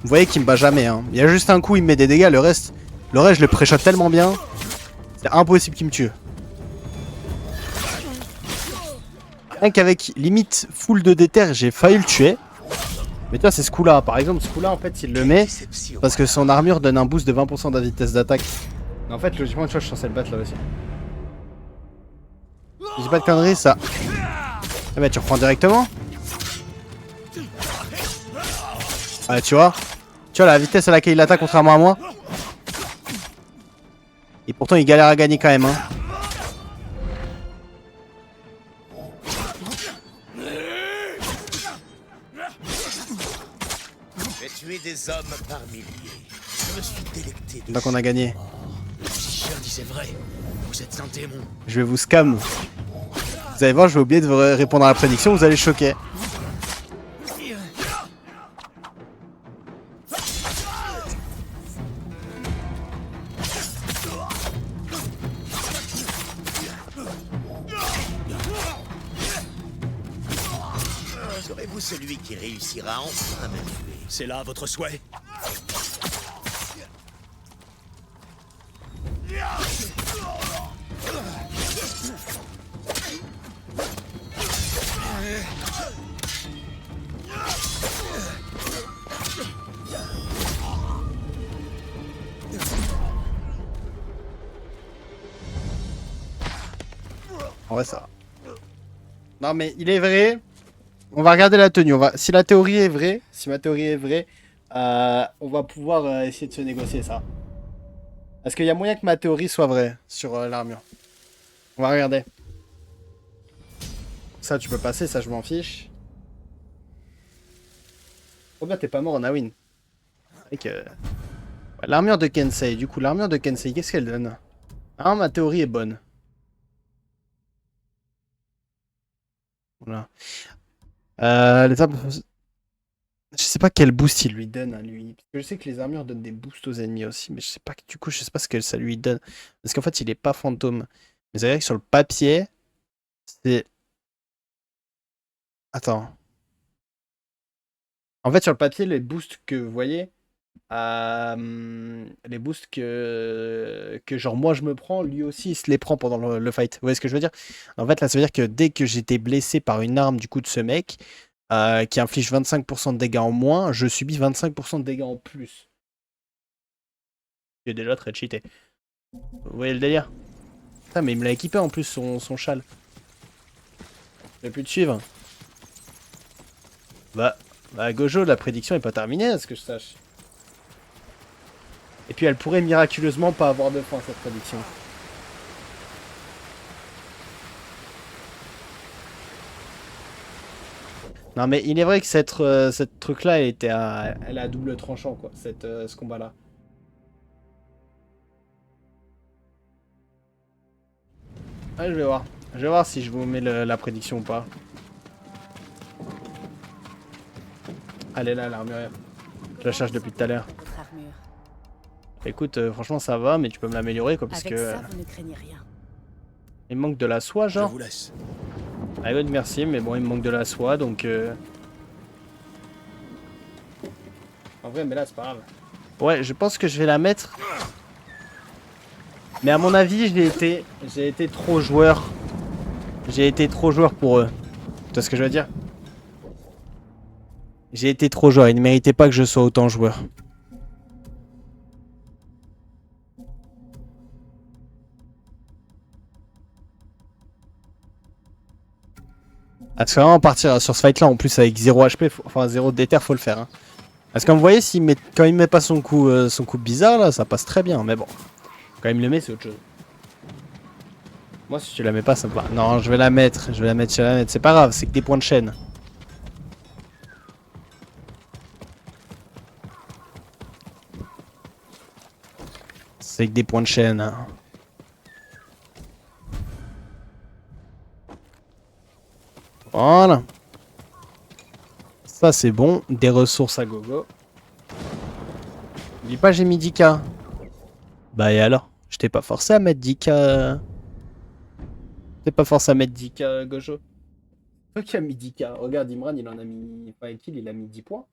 Vous voyez qu'il me bat jamais. Hein. Il y a juste un coup, il me met des dégâts. Le reste, je le pré-shot tellement bien. C'est impossible qu'il me tue. Rien qu'avec limite full de déter, j'ai failli le tuer. Mais tu vois, c'est ce coup-là. Par exemple, ce coup-là, en fait, il le met parce que son armure donne un boost de 20% de la vitesse d'attaque. En fait, logiquement, tu vois, je suis censé le battre là aussi. Si j'ai pas de conneries, ça... Ah bah tu reprends directement. Ah tu vois la vitesse à laquelle il attaque contrairement à moi. Et pourtant il galère à gagner quand même hein. J'ai tué des hommes par milliers. Je me suis délecté de... Donc on a gagné. Si Cher disait vrai, vous êtes un démon. Je vais vous scam. Vous allez voir, je vais oublier de vous répondre à la prédiction, vous allez choquer. Serez-vous celui qui réussira enfin à me tuer? C'est là votre souhait? En vrai ça va. Non mais il est vrai. On va regarder la tenue. Si la théorie est vraie, on va pouvoir essayer de se négocier ça. Est-ce qu'il y a moyen que ma théorie soit vraie sur l'armure? On va regarder. Ça tu peux passer, ça je m'en fiche. Oh bah t'es pas mort en Awin. Ouais, l'armure de Kensei, du coup l'armure de Kensei, qu'est-ce qu'elle donne? Ah ma théorie est bonne. Voilà. Les armes... Je sais pas quel boost il lui donne à lui. Parce que je sais que les armures donnent des boosts aux ennemis aussi. Mais je sais pas, du coup, je sais pas ce que ça lui donne. Parce qu'en fait, il est pas fantôme. Mais c'est vrai que sur le papier, c'est... Attends. En fait, sur le papier, les boosts que vous voyez... les boosts que genre moi je me prends, lui aussi il se les prend pendant le fight. Vous voyez ce que je veux dire? En fait, là, ça veut dire que dès que j'étais blessé par une arme du coup de ce mec... qui inflige 25% de dégâts en moins, je subis 25% de dégâts en plus. Il est déjà très cheaté. Vous voyez le délire? Putain, mais il me l'a équipé en plus, son châle. Je vais plus te suivre. Bah, Gojo, la prédiction est pas terminée, à ce que je sache. Et puis elle pourrait miraculeusement pas avoir de fin, cette prédiction. Non mais il est vrai que cette truc là elle est à double tranchant quoi, ce combat là. Ouais, je vais voir. Je vais voir si je vous mets la prédiction ou pas. Elle est là l'armure. Je la cherche depuis tout à l'heure. Écoute, franchement ça va, mais tu peux me l'améliorer quoi, parce que... ça, vous ne craignez rien. Il me manque de la soie genre. Je vous laisse. Ah good, merci, mais bon il me manque de la soie donc... En vrai mais là c'est pas grave. Ouais, je pense que je vais la mettre. Mais à mon avis j'ai été trop joueur. J'ai été trop joueur pour eux. Tu vois ce que je veux dire? J'ai été trop joueur, ils ne méritaient pas que je sois autant joueur. Parce que vraiment partir sur ce fight là en plus avec 0 HP, enfin 0 déter faut le faire. Hein. Parce que comme vous voyez, quand il met pas son coup bizarre là, ça passe très bien. Mais bon, quand il me le met c'est autre chose. Moi si tu la mets pas ça va. Non je vais la mettre, c'est pas grave, c'est que des points de chaîne. C'est que des points de chaîne. Hein. Voilà. Ça c'est bon. Des ressources à gogo. Dis pas j'ai mis 10k. Bah et alors? Je t'ai pas forcé à mettre 10k. T'es pas forcé à mettre 10k Gojo. Toi qui a mis 10k. Regarde Imran il en a mis... Enfin Kill il a mis 10 points.